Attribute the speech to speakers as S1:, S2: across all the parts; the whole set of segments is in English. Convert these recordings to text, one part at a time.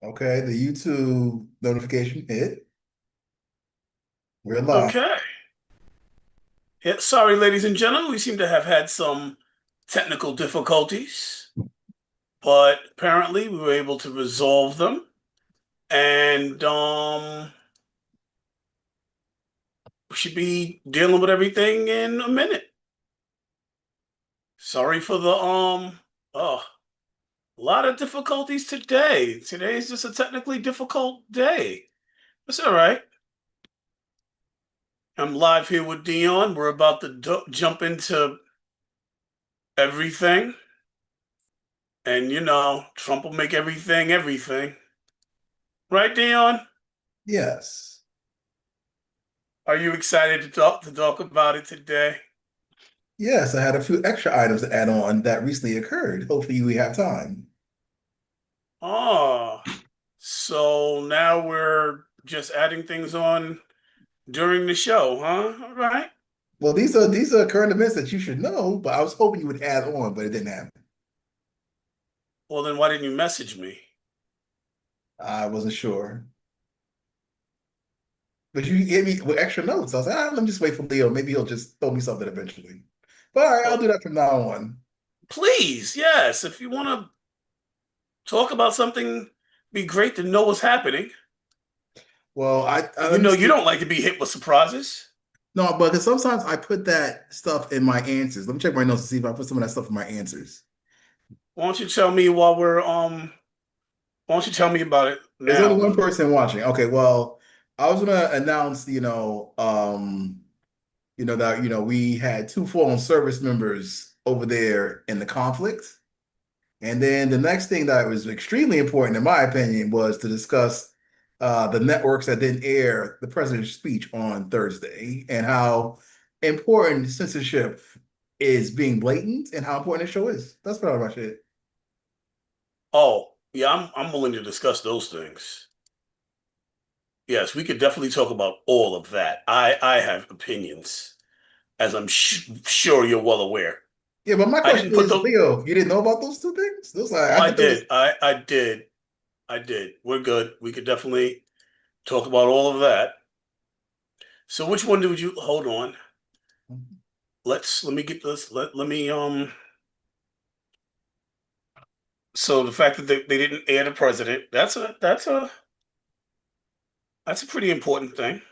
S1: Okay, the YouTube notification hit. We're live.
S2: Okay. Yeah, sorry, ladies and gentlemen. We seem to have had some technical difficulties, but apparently we were able to resolve them. And we should be dealing with everything in a minute. Sorry for the oh, a lot of difficulties today. Today is just a technically difficult day. It's all right. I'm live here with Dion. We're about to jump into everything. And Trump will make everything everything. Right, Dion?
S1: Yes.
S2: Are you excited to talk about it today?
S1: Yes, I had a few extra items to add on that recently occurred. Hopefully we have time.
S2: Oh, so now we're just adding things on during the show, huh? All right.
S1: Well, these are current events that you should know, but I was hoping you would add on, but it didn't happen.
S2: Well, then why didn't you message me?
S1: I wasn't sure. But you gave me with extra notes. I was like, let me just wait for Leo. Maybe he'll just throw me something eventually. But all right, I'll
S2: Well,
S1: do that from now on.
S2: please, yes. If you want to talk about something, be great to know what's happening.
S1: Well, I
S2: You
S1: let me
S2: know, you
S1: see.
S2: don't like to be hit with surprises.
S1: No, but because sometimes I put that stuff in my answers. Let me check my notes to see if I put some of that stuff in my answers.
S2: Why don't you tell me while we're Why don't you tell me about it
S1: There's only
S2: now?
S1: one person watching. Okay, well, I was gonna announce, that we had two fallen service members over there in the conflict. And then the next thing that was extremely important, in my opinion, was to discuss the networks that didn't air the president's speech on Thursday and how important censorship is being blatant and how important the show is. That's pretty much it.
S2: Oh, yeah, I'm willing to discuss those things. Yes, we could definitely talk about all of that. I have opinions, as I'm sure you're well aware.
S1: Yeah, but my
S2: I
S1: question
S2: didn't put
S1: is,
S2: the.
S1: Leo, you didn't know about those two things? Those
S2: Oh,
S1: I
S2: I
S1: thought that was
S2: did. I did. I did. We're good. We could definitely talk about all of that. So which one would you hold on? Let me get this. Let me So the fact that they didn't air the president, that's a pretty important thing.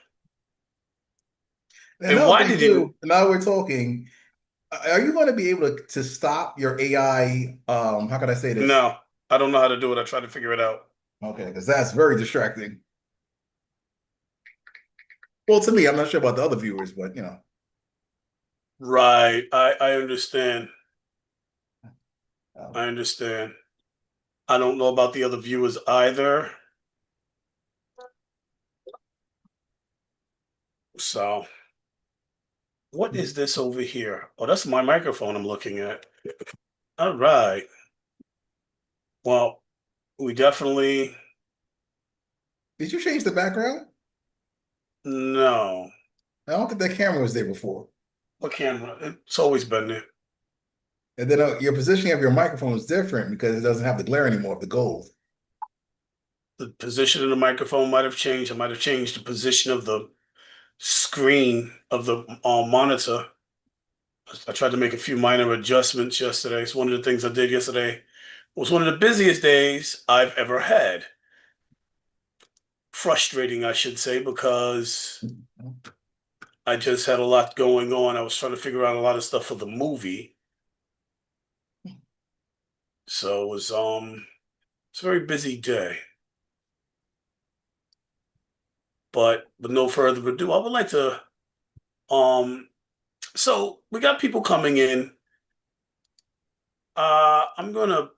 S1: and
S2: And
S1: another
S2: why
S1: thing
S2: they didn't?
S1: too, now we're talking. Are you going to be able to stop your AI? How can I say this?
S2: No, I don't know how to do it. I tried to figure it out.
S1: Okay, because that's very distracting. Well, to me, I'm not sure about the other viewers, but
S2: Right. I understand.
S1: um,
S2: I understand. I don't know about the other viewers either. So, what is this over here? Oh, that's my microphone I'm looking at. All right. Well, we definitely
S1: did you change the background?
S2: no.
S1: I don't think that camera was there before.
S2: What camera? It's always been there.
S1: And then your positioning of your microphone is different because it doesn't have the glare anymore of the gold.
S2: The position of the microphone might have changed. I might have changed the position of the screen of the monitor. I tried to make a few minor adjustments yesterday. It's one of the things I did yesterday. It was one of the busiest days I've ever had. Frustrating, I should say, because I just had a lot going on. I was trying to figure out a lot of stuff for the movie. So it's a very busy day. But with no further ado, I would like to um so we got people coming in. I'm gonna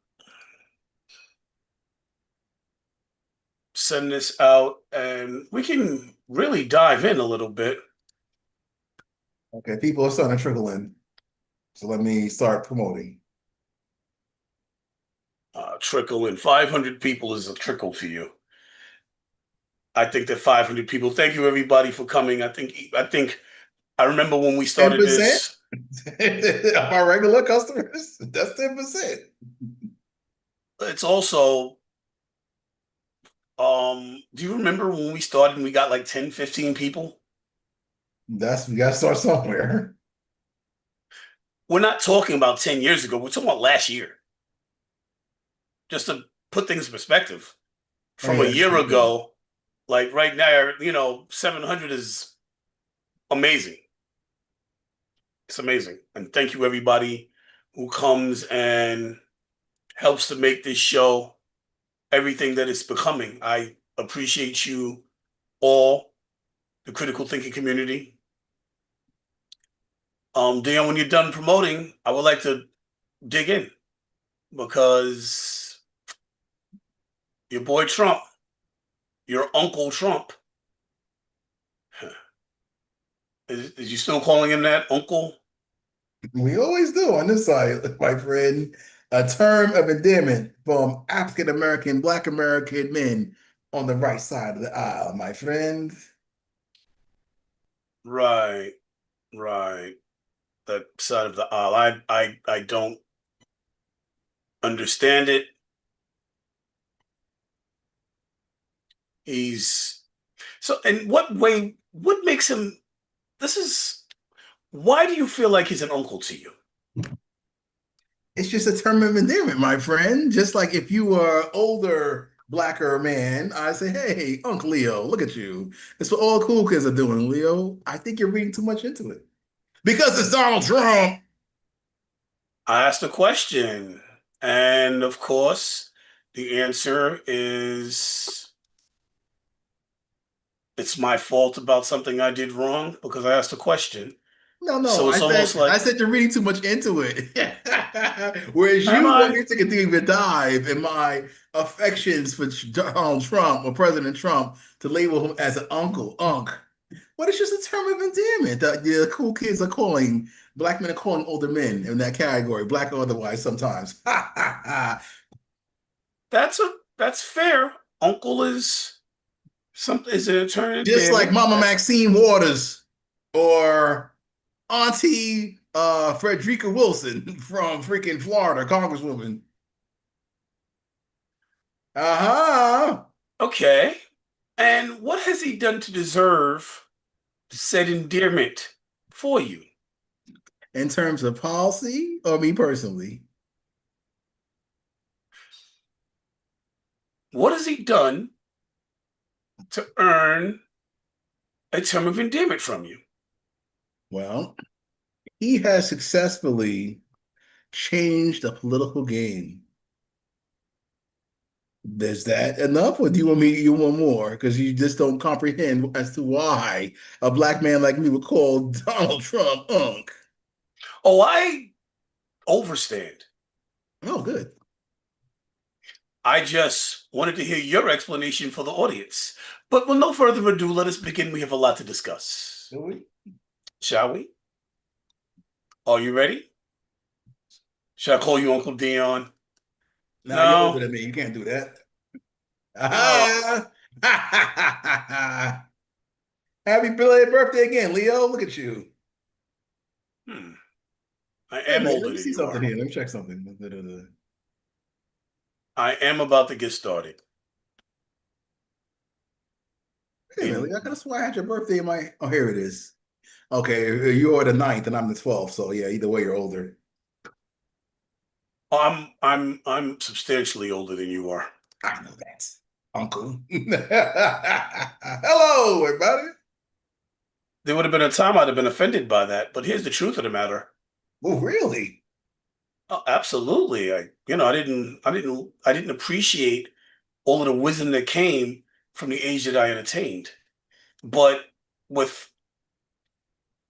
S2: send this out and we can really dive in a little bit.
S1: Okay, people are starting to trickle in. So let me start promoting.
S2: Trickle in. 500 people is a trickle for you. I think that 500 people. Thank you everybody for coming. I remember when we started
S1: 10%
S2: this.
S1: of our regular customers. That's 10%.
S2: It's also Do you remember when we started and we got like 10, 15 people?
S1: We gotta start somewhere.
S2: We're not talking about 10 years ago. We're talking about last year. Just to put things in perspective.
S1: Oh
S2: From a
S1: yeah, that's
S2: year
S1: true.
S2: ago, like right now, 700 is amazing. It's amazing. And thank you everybody who comes and helps to make this show everything that it's becoming. I appreciate you all, the critical thinking community. Dion, when you're done promoting, I would like to dig in because your boy Trump, your Uncle Trump, is you still calling him that, Uncle?
S1: We always do on this side, my friend. A term of endearment from African American, Black American men on the right side of the aisle, my friend.
S2: Right, right. That side of the aisle. I don't understand it. He's so in what way, what makes him this is why do you feel like he's an uncle to you?
S1: It's just a term of endearment, my friend. Just like if you were an older, blacker man, I say, hey, Uncle Leo, look at you. It's what all cool kids are doing, Leo. I think you're reading too much into it. Because it's Donald Trump.
S2: I asked a question, and of course, the answer is it's my fault about something I did wrong because I asked a question.
S1: No, no,
S2: So it's almost
S1: I
S2: like,
S1: said you're reading too much into it. Whereas
S2: am
S1: you want
S2: I?
S1: me to take a deeper dive in my affections for Donald Trump or President Trump to label him as an uncle, unk. But it's just a term of endearment that the cool kids are calling black men are calling older men in that category, black or otherwise sometimes. Ha ha ha.
S2: That's fair. Uncle is an eternal
S1: Just like
S2: endearment.
S1: Mama Maxine Waters or Auntie Frederica Wilson from freaking Florida, Congresswoman. Uh-huh.
S2: Okay. And what has he done to deserve said endearment for you?
S1: In terms of policy or me personally?
S2: What has he done to earn a term of endearment from you?
S1: Well, he has successfully changed the political game. Is that enough, or do you want more? Because you just don't comprehend as to why a black man like me would call Donald Trump unk.
S2: Oh, I overstand.
S1: Oh, good.
S2: I just wanted to hear your explanation for the audience. But with no further ado, let us begin. We have a lot to discuss. Shall we? Are you ready? Should I call you Uncle Dion?
S1: Now you're older
S2: No,
S1: than me. You can't do that.
S2: no.
S1: Ah! Happy belated birthday again, Leo. Look at you.
S2: Hmm. I
S1: Wait a
S2: am
S1: minute. Let
S2: older
S1: me
S2: than
S1: see
S2: you
S1: something
S2: are.
S1: here. Let me check something.
S2: I am about to get started.
S1: Wait a minute.
S2: In
S1: Leo, I could have swore I had your birthday in my. Oh, here it is. Okay, you're the ninth and I'm the 12th. So yeah, either way, you're older.
S2: I'm substantially older than you are.
S1: I know that, Uncle. Hello, everybody.
S2: There would have been a time I'd have been offended by that, but here's the truth of the matter.
S1: Oh, really?
S2: Oh, absolutely. I didn't appreciate all of the wisdom that came from the age that I had attained. But with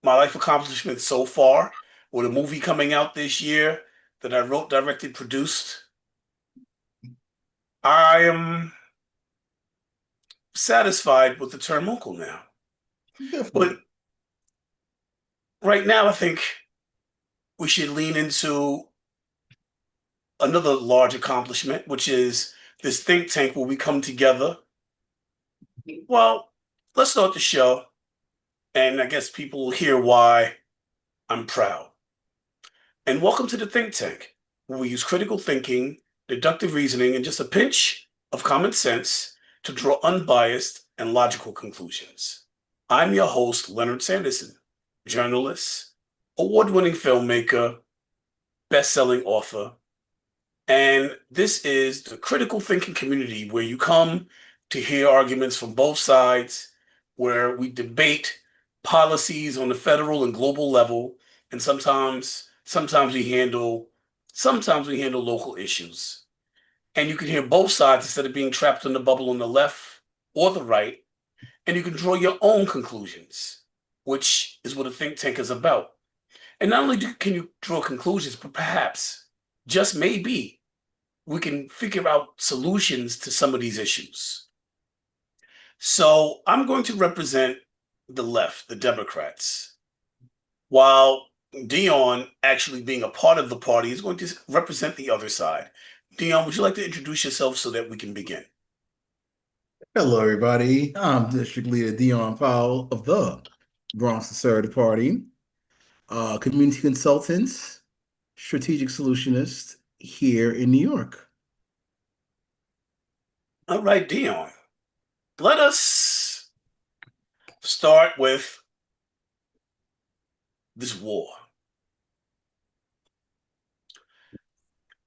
S2: my life accomplishments so far, with a movie coming out this year that I wrote, directed, produced, I am satisfied with the term uncle now.
S1: Good for you.
S2: But right now, I think we should lean into another large accomplishment, which is this think tank where we come together. Well, let's start the show, and I guess people will hear why I'm proud. And welcome to the think tank, where we use critical thinking, deductive reasoning, and just a pinch of common sense to draw unbiased and logical conclusions. I'm your host, Leonard Sanderson, journalist, award-winning filmmaker, best-selling author, and this is the critical thinking community where you come to hear arguments from both sides, where we debate policies on the federal and global level, and sometimes we handle local issues. And you can hear both sides instead of being trapped in the bubble on the left or the right, and you can draw your own conclusions, which is what a think tank is about. And not only can you draw conclusions, but perhaps, just maybe, we can figure out solutions to some of these issues. So I'm going to represent the left, the Democrats, while Dion, actually being a part of the party, is going to represent the other side. Dion, would you like to introduce yourself so that we can begin?
S1: Hello, everybody. I'm District Leader Dion Powell of the Bronx Conservative Party, community consultant, strategic solutionist here in New York.
S2: All right, Dion, let us start with this war.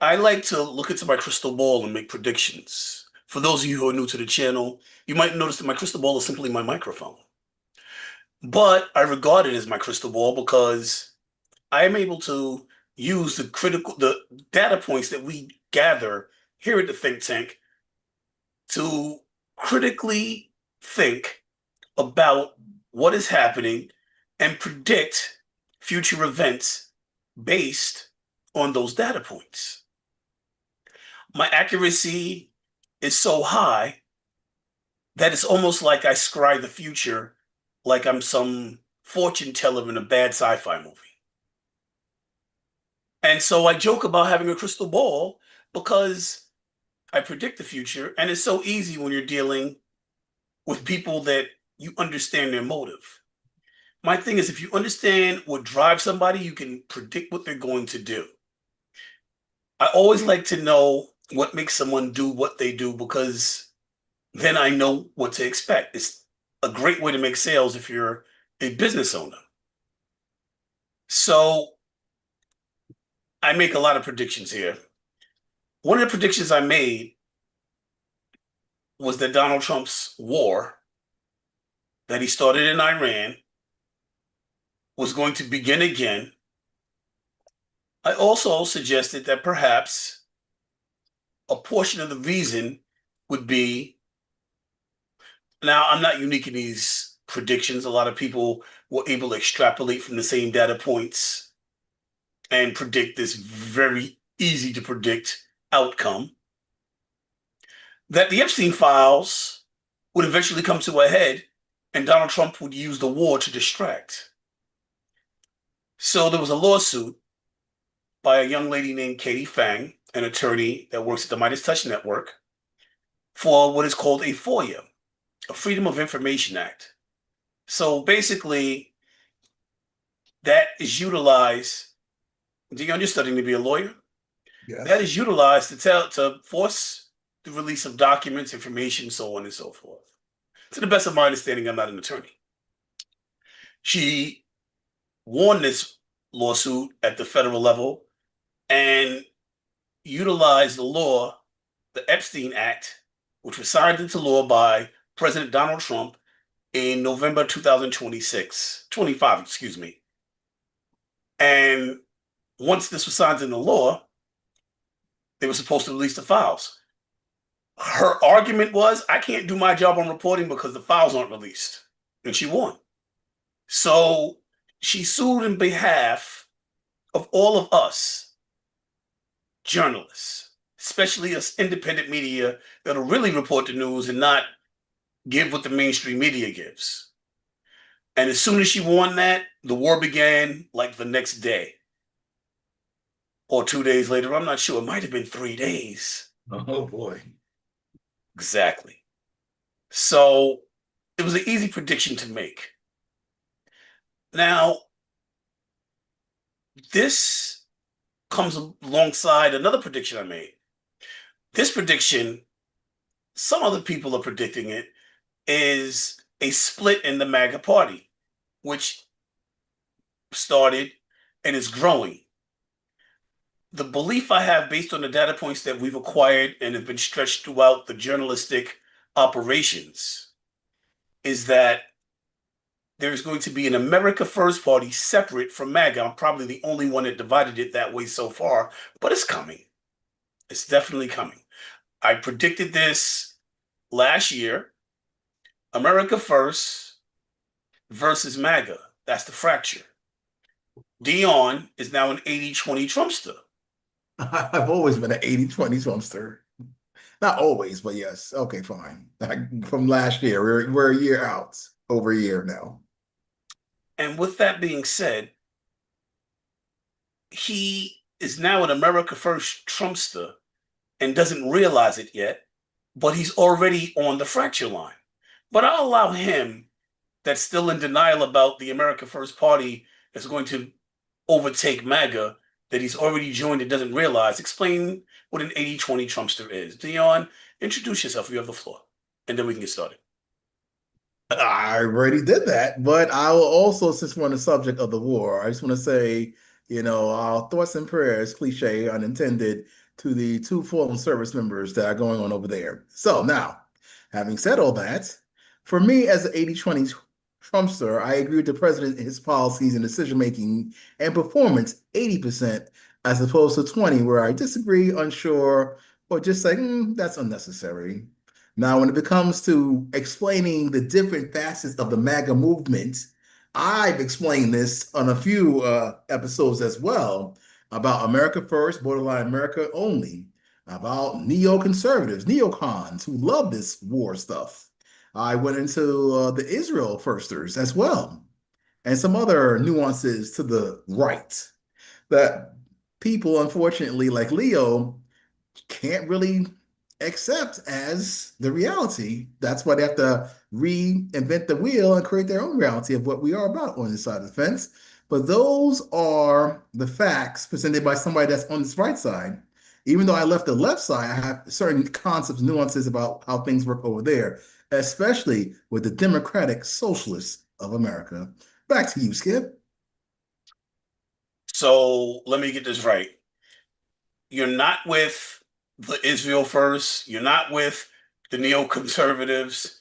S2: I like to look into my crystal ball and make predictions. For those of you who are new to the channel, you might notice that my crystal ball is simply my microphone. But I regard it as my crystal ball because I am able to use the data points that we gather here at the think tank to critically think about what is happening and predict future events based on those data points. My accuracy is so high that it's almost like I scry the future like I'm some fortune teller in a bad sci-fi movie. And so I joke about having a crystal ball because I predict the future, and it's so easy when you're dealing with people that you understand their motive. My thing is, if you understand what drives somebody, you can predict what they're going to do. I always like to know what makes someone do what they do because then I know what to expect. It's a great way to make sales if you're a business owner. So I make a lot of predictions here. One of the predictions I made was that Donald Trump's war that he started in Iran was going to begin again. I also suggested that perhaps a portion of the reason would be, now I'm not unique in these predictions. A lot of people were able to extrapolate from the same data points and predict this very easy to predict outcome, that the Epstein files would eventually come to a head and Donald Trump would use the war to distract. So there was a lawsuit by a young lady named Katie Fang, an attorney that works at the Midas Touch Network, for what is called a FOIA, a Freedom of Information Act. So basically, that is utilized. Dion, you're studying to be a lawyer.
S1: Yes.
S2: That is utilized to force the release of documents, information, so on and so forth. To the best of my understanding, I'm not an attorney. She won this lawsuit at the federal level and utilized the law, the Epstein Act, which was signed into law by President Donald Trump in November 25, excuse me. And once this was signed into law, they were supposed to release the files. Her argument was, I can't do my job on reporting because the files aren't released. And she won. So she sued in behalf of all of us journalists, especially us independent media that'll really report the news and not give what the mainstream media gives. And as soon as she won that, the war began like the next day or 2 days later. I'm not sure. It might have been 3 days.
S1: Oh boy.
S2: Exactly. So it was an easy prediction to make. Now, this comes alongside another prediction I made. This prediction some other people are predicting it, is a split in the MAGA party, which started and is growing. The belief I have, based on the data points that we've acquired and have been stretched throughout the journalistic operations, is that there's going to be an America First party separate from MAGA. I'm probably the only one that divided it that way so far, but it's coming. It's definitely coming. I predicted this last year. America First versus MAGA. That's the fracture. Dion is now an 80-20 Trumpster.
S1: I've always been an 80-20 Trumpster. Not always, but yes. Okay, fine. From last year, we're a year out, over a year now.
S2: And with that being said, he is now an America First Trumpster and doesn't realize it yet, but he's already on the fracture line. But I'll allow him, that's still in denial about the America First Party that's going to overtake MAGA, that he's already joined and doesn't realize. Explain what an 80-20 Trumpster is. Dion, introduce yourself. You have the floor. And then we can get started.
S1: I already did that, but I will also, since we're on the subject of the war, I just want to say, our thoughts and prayers, cliche, unintended, to the two fallen service members that are going on over there. So now, having said all that, for me as an 80-20 Trumpster, I agree with the president in his policies and decision making and performance 80% as opposed to 20, where I disagree, unsure, or just say, that's unnecessary. Now, when it comes to explaining the different facets of the MAGA movement, I've explained this on a few episodes as well about America First, borderline America only, about neoconservatives, neocons who love this war stuff. I went into the Israel firsters as well, and some other nuances to the right that people, unfortunately, like Leo, can't really accept as the reality. That's why they have to reinvent the wheel and create their own reality of what we are about on this side of the fence. But those are the facts presented by somebody that's on this right side. Even though I left the left side, I have certain concepts, nuances about how things work over there, especially with the Democratic Socialists of America. Back to you, Skip.
S2: So let me get this right. You're not with the Israel First, you're not with the neoconservatives,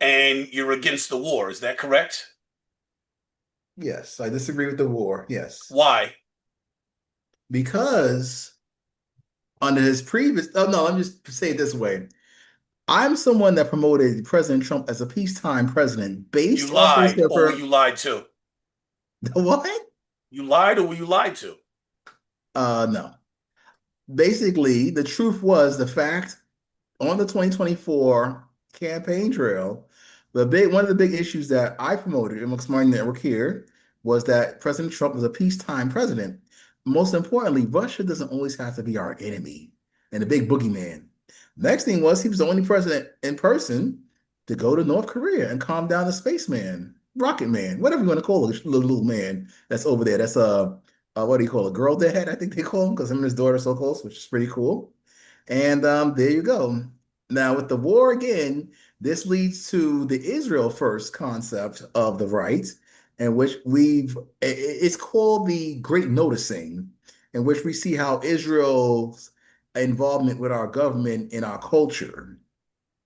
S2: and you're against the war. Is that correct?
S1: Yes, I disagree with the war. Yes.
S2: Why?
S1: Because under his previous, oh no, let me just say it this way. I'm someone that promoted President Trump as a peacetime president
S2: You
S1: based off of his
S2: lied, or were
S1: paper.
S2: you lied to?
S1: What?
S2: You lied, or were you lied to?
S1: No. Basically, the truth was the fact on the 2024 campaign trail, one of the big issues that I promoted amongst my network here was that President Trump was a peacetime president. Most importantly, Russia doesn't always have to be our enemy and the big boogeyman. Next thing was he was the only president in person to go to North Korea and calm down the spaceman, rocket man, whatever you want to call it, little man that's over there. That's what do you call it? Girl dad, I think they call him because him and his daughter are so close, which is pretty cool. And there you go. Now, with the war again, this leads to the Israel first concept of the right, in which it's called the Great Noticing, in which we see how Israel's involvement with our government in our culture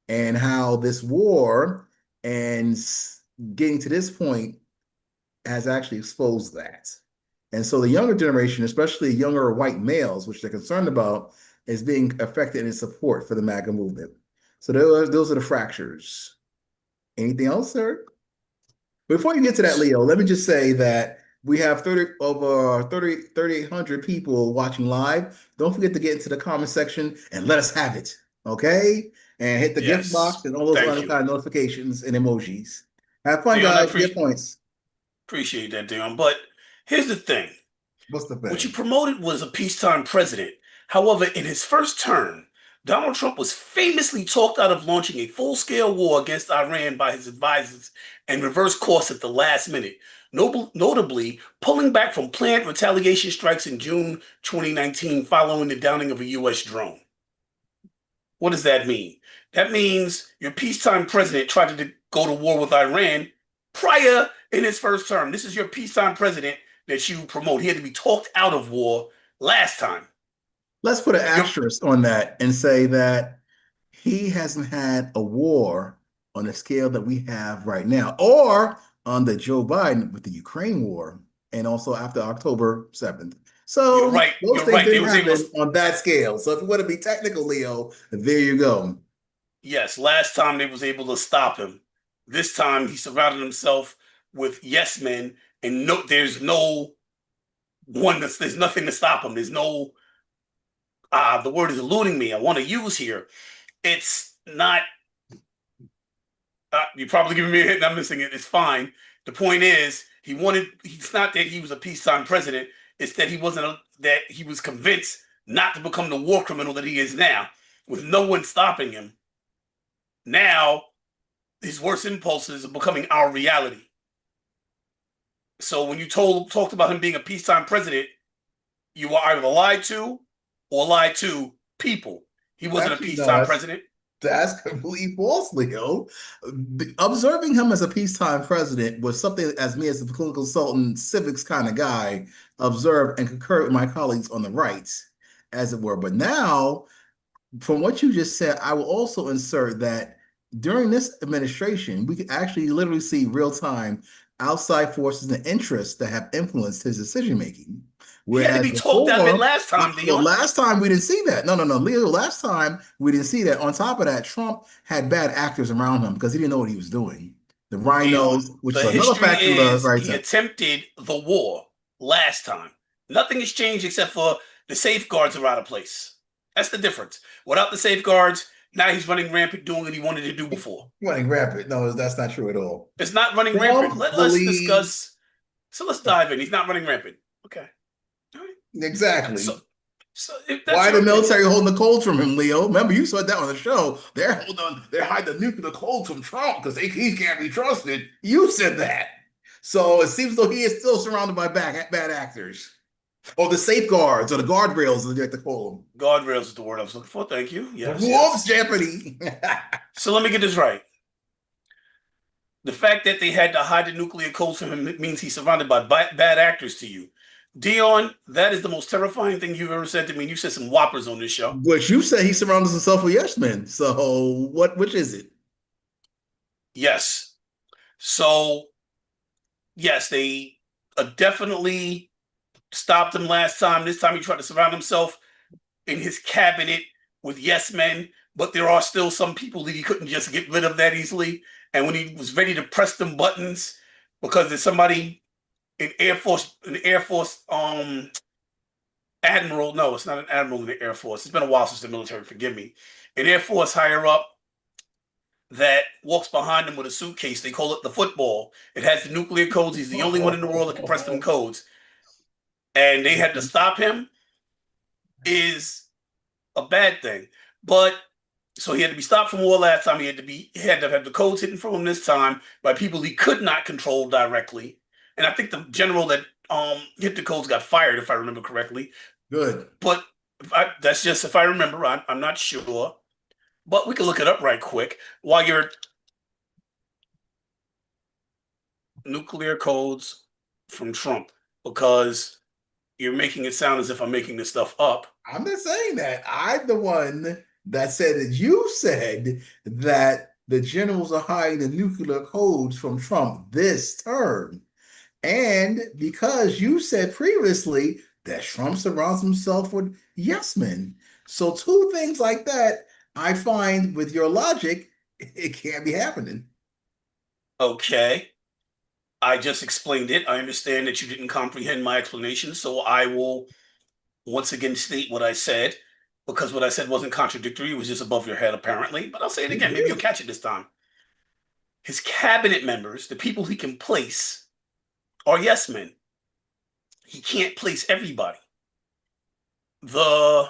S1: and how this war and getting to this point has actually exposed that. And so the younger generation, especially younger white males, which they're concerned about, is being affected in support for the MAGA movement. So those are the fractures. Anything else, sir? Before you get to that, Leo, let me just say that we have 3,800 people watching live. Don't forget to get into the comment section and let us have it. Okay? And hit the gift box
S2: Yes.
S1: and all those
S2: Thank
S1: other
S2: you.
S1: kind of notifications and emojis. Have fun,
S2: Dion, I
S1: guys. Get points.
S2: appreciate that, Dion. But here's the thing.
S1: What's the
S2: What you
S1: thing?
S2: promoted was a peacetime president. However, in his first term, Donald Trump was famously talked out of launching a full-scale war against Iran by his advisors and reversed course at the last minute, notably pulling back from planned retaliation strikes in June 2019 following the downing of a U.S. drone. What does that mean? That means your peacetime president tried to go to war with Iran prior in his first term. This is your peacetime president that you promote. He had to be talked out of war last time.
S1: Let's put an
S2: You're,
S1: asterisk on that and say that he hasn't had a war on the scale that we have right now, or on the Joe Biden with the Ukraine war, and also after October 7th.
S2: you're
S1: So
S2: right.
S1: those
S2: You're
S1: things
S2: right. They
S1: didn't
S2: was able to.
S1: happen on that scale. So if you want to be technical, Leo, there you go.
S2: Yes, last time they was able to stop him. This time he surrounded himself with yes men, and no, there's no one. There's nothing to stop him. There's no. The word is eluding me. I want to use here. It's not. You're probably giving me a hit, and I'm missing it. It's fine. The point is, he wanted. It's not that he was a peacetime president. It's that he wasn't. That he was convinced not to become the war criminal that he is now, with no one stopping him. Now his worst impulses are becoming our reality. So when you talked about him being a peacetime president, you were either lied to or lied to people. He wasn't a
S1: Actually, no,
S2: peacetime president.
S1: that's completely false, Leo. Observing him as a peacetime president was something, as me as a political consultant, civics kind of guy, observed and concurred with my colleagues on the right, as it were. But now, from what you just said, I will also insert that during this administration, we could actually literally see real time outside forces and interests that have influenced his decision making.
S2: He had to
S1: Whereas
S2: be talked out of it
S1: before,
S2: last time,
S1: well,
S2: Dion.
S1: last time we didn't see that. No, no, no, Leo, last time we didn't see that. On top of that, Trump had bad actors around him because he didn't know what he was doing. The
S2: Dion,
S1: rhinos, which is
S2: the
S1: another
S2: history
S1: factor of
S2: is
S1: right.
S2: he attempted the war last time. Nothing has changed except for the safeguards are out of place. That's the difference. Without the safeguards, now he's running rampant doing what he wanted to do before.
S1: Running rampant. No, that's not true at all.
S2: It's not running rampant.
S1: Trump
S2: Let us
S1: believes
S2: discuss. So let's dive in. He's not running rampant. Okay. All right. So,
S1: exactly.
S2: so if that's
S1: Why
S2: your
S1: the
S2: opinion,
S1: military holding the codes from him, Leo? Remember, you said that on the show. They're hiding the nuclear codes from Trump because he can't be trusted. You said that. So it seems though he is still surrounded by bad actors. Or the safeguards or the guardrails, as they like to call
S2: guardrails is the word I was looking for. Thank you.
S1: them.
S2: Yes,
S1: Whoops,
S2: yes.
S1: Jeopardy.
S2: So let me get this right. The fact that they had to hide the nuclear codes from him means he's surrounded by bad actors to you. Dion, that is the most terrifying thing you've ever said to me. And you said some whoppers on this show.
S1: But you say he surrounds himself with yes men. So which is it?
S2: Yes. So, yes, they definitely stopped him last time. This time he tried to surround himself in his cabinet with yes men, but there are still some people that he couldn't just get rid of that easily. And when he was ready to press them buttons, because there's somebody in Air Force, admiral. No, it's not an admiral in the Air Force. It's been a while since the military. Forgive me. An Air Force higher up that walks behind him with a suitcase. They call it the football. It has the nuclear codes. He's the only one in the world that can press them codes. And they had to stop him is a bad thing. But so he had to be stopped from war last time. He had to have the codes hidden from him this time by people he could not control directly. And I think the general that hit the codes got fired, if I remember correctly.
S1: Good.
S2: But that's just if I remember. I'm not sure, but we can look it up right quick while you're nuclear codes from Trump because you're making it sound as if I'm making this stuff up.
S1: I'm not saying that. I'm the one that said that you said that the generals are hiding the nuclear codes from Trump this term. And because you said previously that Trump surrounds himself with yes men. So two things like that, I find with your logic, it can't be happening.
S2: Okay. I just explained it. I understand that you didn't comprehend my explanation, so I will once again state what I said because what I said wasn't contradictory. It was just above your head, apparently. But I'll say it again. Maybe you'll catch it this time. His cabinet members, the people he can place, are yes men. He can't place everybody. The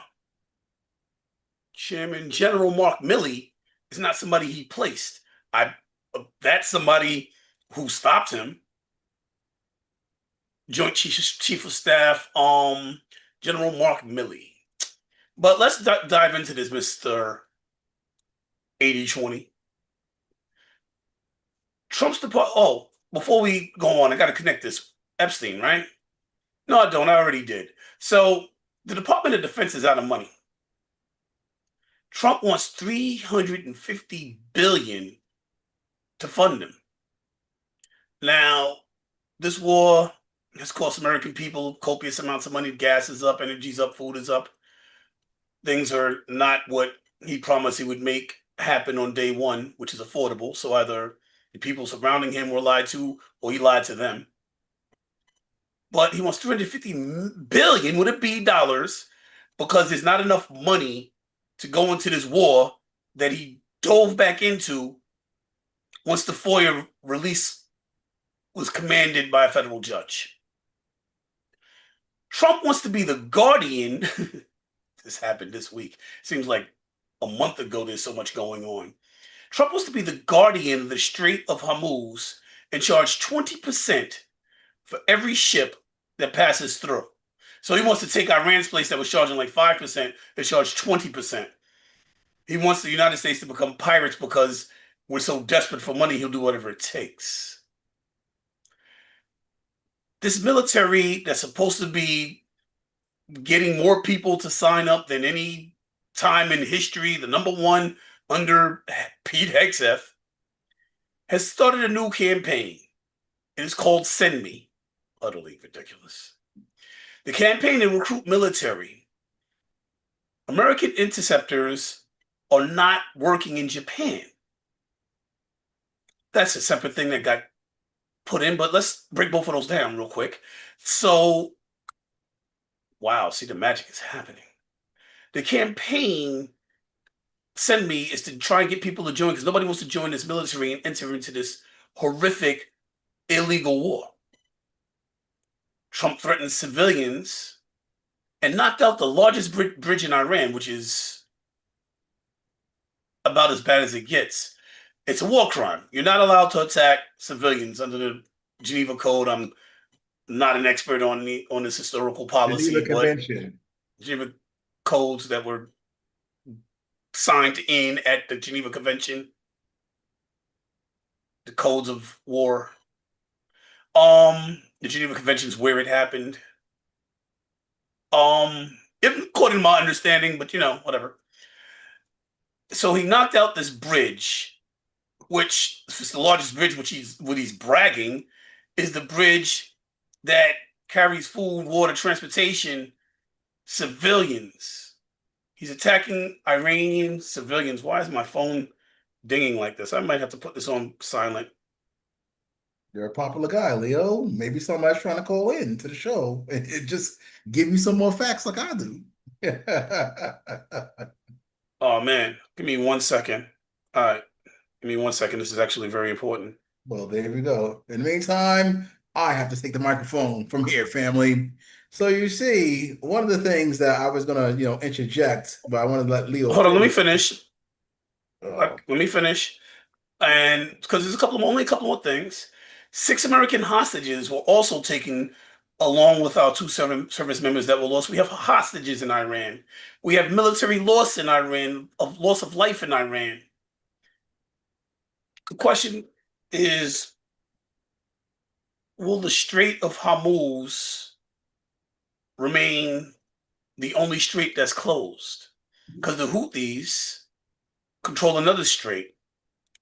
S2: chairman, General Mark Milley, is not somebody he placed. I That's somebody who stopped him. Joint Chief of Staff, General Mark Milley. But let's dive into this, Mr. 80-20. Trump's department. Oh, before we go on, I got to connect this. Epstein, right? No, I don't. I already did. So the Department of Defense is out of money. Trump wants 350 billion to fund them. Now, this war has cost American people copious amounts of money. Gas is up, energy's up, food is up. Things are not what he promised he would make happen on day one, which is affordable. So either the people surrounding him were lied to, or he lied to them. But he wants 350 billion, would it be dollars, because there's not enough money to go into this war that he dove back into once the FOIA release was commanded by a federal judge. Trump wants to be the guardian. This happened this week. Seems like a month ago there's so much going on. Trump wants to be the guardian of the Strait of Hormuz and charge 20% for every ship that passes through. So he wants to take Iran's place that was charging like 5% and charge 20%. He wants the United States to become pirates because we're so desperate for money, he'll do whatever it takes. This military that's supposed to be getting more people to sign up than any time in history, the number one under Pete Hegseth, has started a new campaign. It is called Send Me. Utterly ridiculous. The campaign to recruit military. American interceptors are not working in Japan. That's a separate thing that got put in, but let's break both of those down real quick. So, wow, see, the magic is happening. The campaign Send Me is to try and get people to join because nobody wants to join this military and enter into this horrific illegal war. Trump threatened civilians and knocked out the largest bridge in Iran, which is about as bad as it gets. It's a war crime. You're not allowed to attack civilians under the Geneva Code. I'm not an expert on this historical
S1: Geneva
S2: policy, but
S1: Convention.
S2: Geneva codes that were signed in at the Geneva Convention, the codes of war. The Geneva Convention is where it happened. According to my understanding, but whatever. So he knocked out this bridge, which is the largest bridge, which he's bragging, is the bridge that carries food, water, transportation, civilians. He's attacking Iranian civilians. Why is my phone dinging like this? I might have to put this on silent.
S1: You're a popular guy, Leo. Maybe somebody's trying to call in to the show and just give you some more facts like I do.
S2: Oh man, give me 1 second. All right, give me 1 second. This is actually very important.
S1: Well, there we go. In the meantime, I have to take the microphone from here, family. So you see, one of the things that I was gonna, interject, but I want to let Leo
S2: Hold on, let me
S1: finish.
S2: finish.
S1: Uh,
S2: Let me finish. And because there's only a couple more things. 6 American hostages were also taken along with our two service members that were lost. We have hostages in Iran. We have military loss in Iran, of loss of life in Iran. The question is, will the Strait of Hormuz remain the only strait that's closed? Because the Houthis control another strait.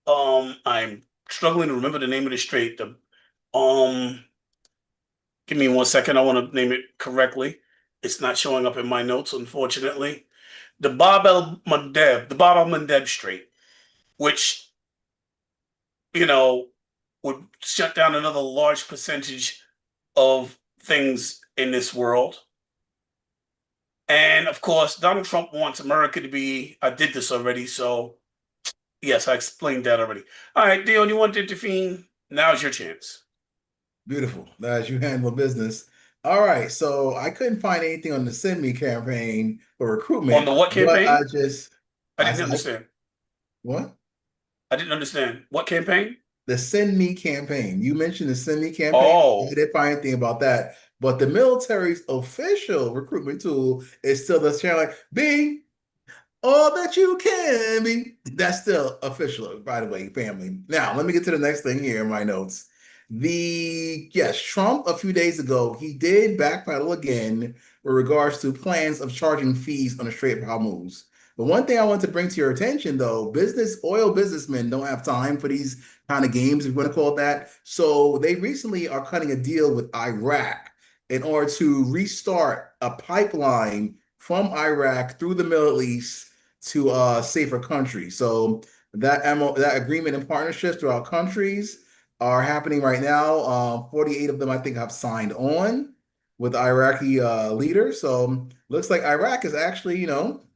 S2: I'm struggling to remember the name of the strait. Give me 1 second. I want to name it correctly. It's not showing up in my notes, unfortunately. The Bab el Mandeb Strait, which would shut down another large percentage of things in this world. And of course, Donald Trump wants America to be. I did this already, so yes, I explained that already. All right, Dion, you want to intervene? Now's your chance.
S1: Beautiful. As you handle business. All right. So I couldn't find anything on the Send Me campaign for
S2: On
S1: recruitment,
S2: the what
S1: but I
S2: campaign?
S1: just
S2: I
S1: I,
S2: didn't
S1: I
S2: understand.
S1: what?
S2: I didn't understand. What campaign?
S1: The Send Me campaign. You mentioned the Send Me campaign. I
S2: Oh,
S1: didn't find anything about that. But the military's official recruitment tool is still the channel like, Bing, all that you can be. That's still official, by the way, family. Now, let me get to the next thing here in my notes. Yes, Trump a few days ago, he did backpedal again with regards to plans of charging fees on the Strait of Hormuz. But one thing I want to bring to your attention, though, oil businessmen don't have time for these kind of games, if you want to call it that. So they recently are cutting a deal with Iraq in order to restart a pipeline from Iraq through the Middle East to safer countries. So that agreement and partnerships throughout countries are happening right now. 48 of them, I think, have signed on with Iraqi leaders. So looks like Iraq is actually,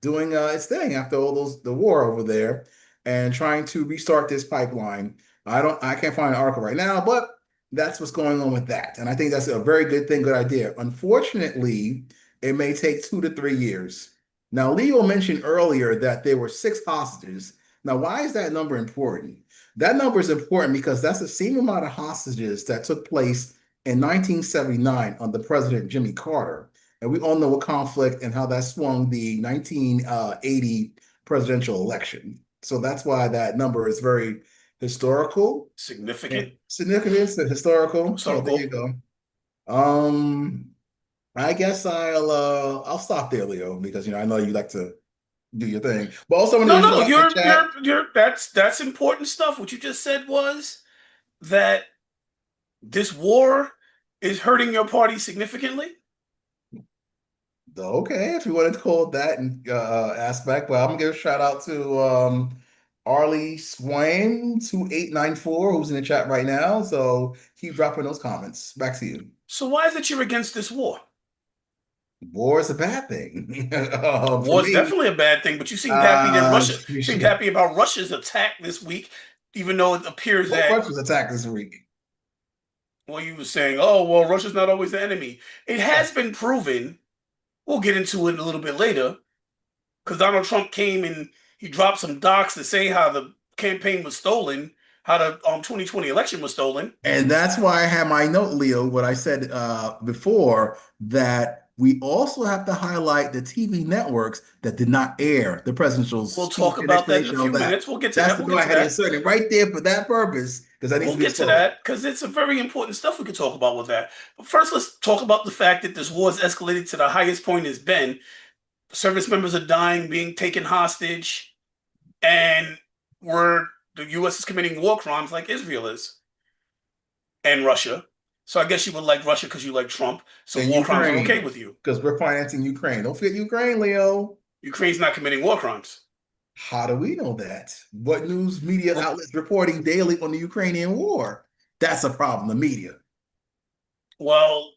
S1: doing its thing after all the war over there and trying to restart this pipeline. I can't find an article right now, but that's what's going on with that. And I think that's a very good thing, good idea. Unfortunately, it may take 2 to 3 years. Now, Leo mentioned earlier that there were 6 hostages. Now, why is that number important? That number is important because that's the same amount of hostages that took place in 1979 under President Jimmy Carter. And we all know what conflict and how that swung the 1980 presidential election. So that's why that number is very historical and
S2: Significant,
S1: significance and historical. So there you
S2: circle.
S1: go. Um, I guess I'll stop there, Leo, because I know you like to do your thing. But also I want to
S2: No,
S1: go
S2: no,
S1: check out the chat.
S2: that's important stuff. What you just said was that this war is hurting your party significantly.
S1: Okay, if you wanted to call it that aspect, but I'm gonna give a shout out to Arlie Swain 2894, who's in the chat right now. So keep dropping those comments. Back to you.
S2: So why is it you're against this war?
S1: War is a bad thing. For
S2: War is
S1: me,
S2: definitely a bad thing, but you seemed happy that
S1: uh,
S2: Russia seemed happy about Russia's attack this week, even though it appears
S1: what
S2: that,
S1: Rush was attacked this week?
S2: well, you were saying, oh, well, Russia's not always the enemy. It has been proven, we'll get into it a little bit later, because Donald Trump came and he dropped some docs to say how the campaign was stolen, how the 2020 election was stolen.
S1: And that's why I had my note, Leo, what I said before, that we also have to highlight the TV networks that did not air the presidential
S2: We'll
S1: speech
S2: talk
S1: and
S2: about that in a
S1: explanation of
S2: few
S1: that.
S2: minutes. We'll get to
S1: That's
S2: that.
S1: to
S2: We'll
S1: go
S2: get to
S1: ahead and
S2: that.
S1: insert it right there for that purpose, because that needs
S2: We'll
S1: to be
S2: get to
S1: exposed.
S2: that because it's a very important stuff we could talk about with that. But first, let's talk about the fact that this war has escalated to the highest point it's been. Service members are dying, being taken hostage, and the U.S. is committing war crimes like Israel is and Russia. So I guess you would like Russia because you like Trump. So
S1: And
S2: war crimes are okay
S1: Ukraine,
S2: with you.
S1: because we're financing Ukraine. Don't forget Ukraine, Leo.
S2: Ukraine's not committing war crimes.
S1: How do we know that? What news media
S2: Well,
S1: outlets reporting daily on the Ukrainian war? That's a problem, the media.
S2: well,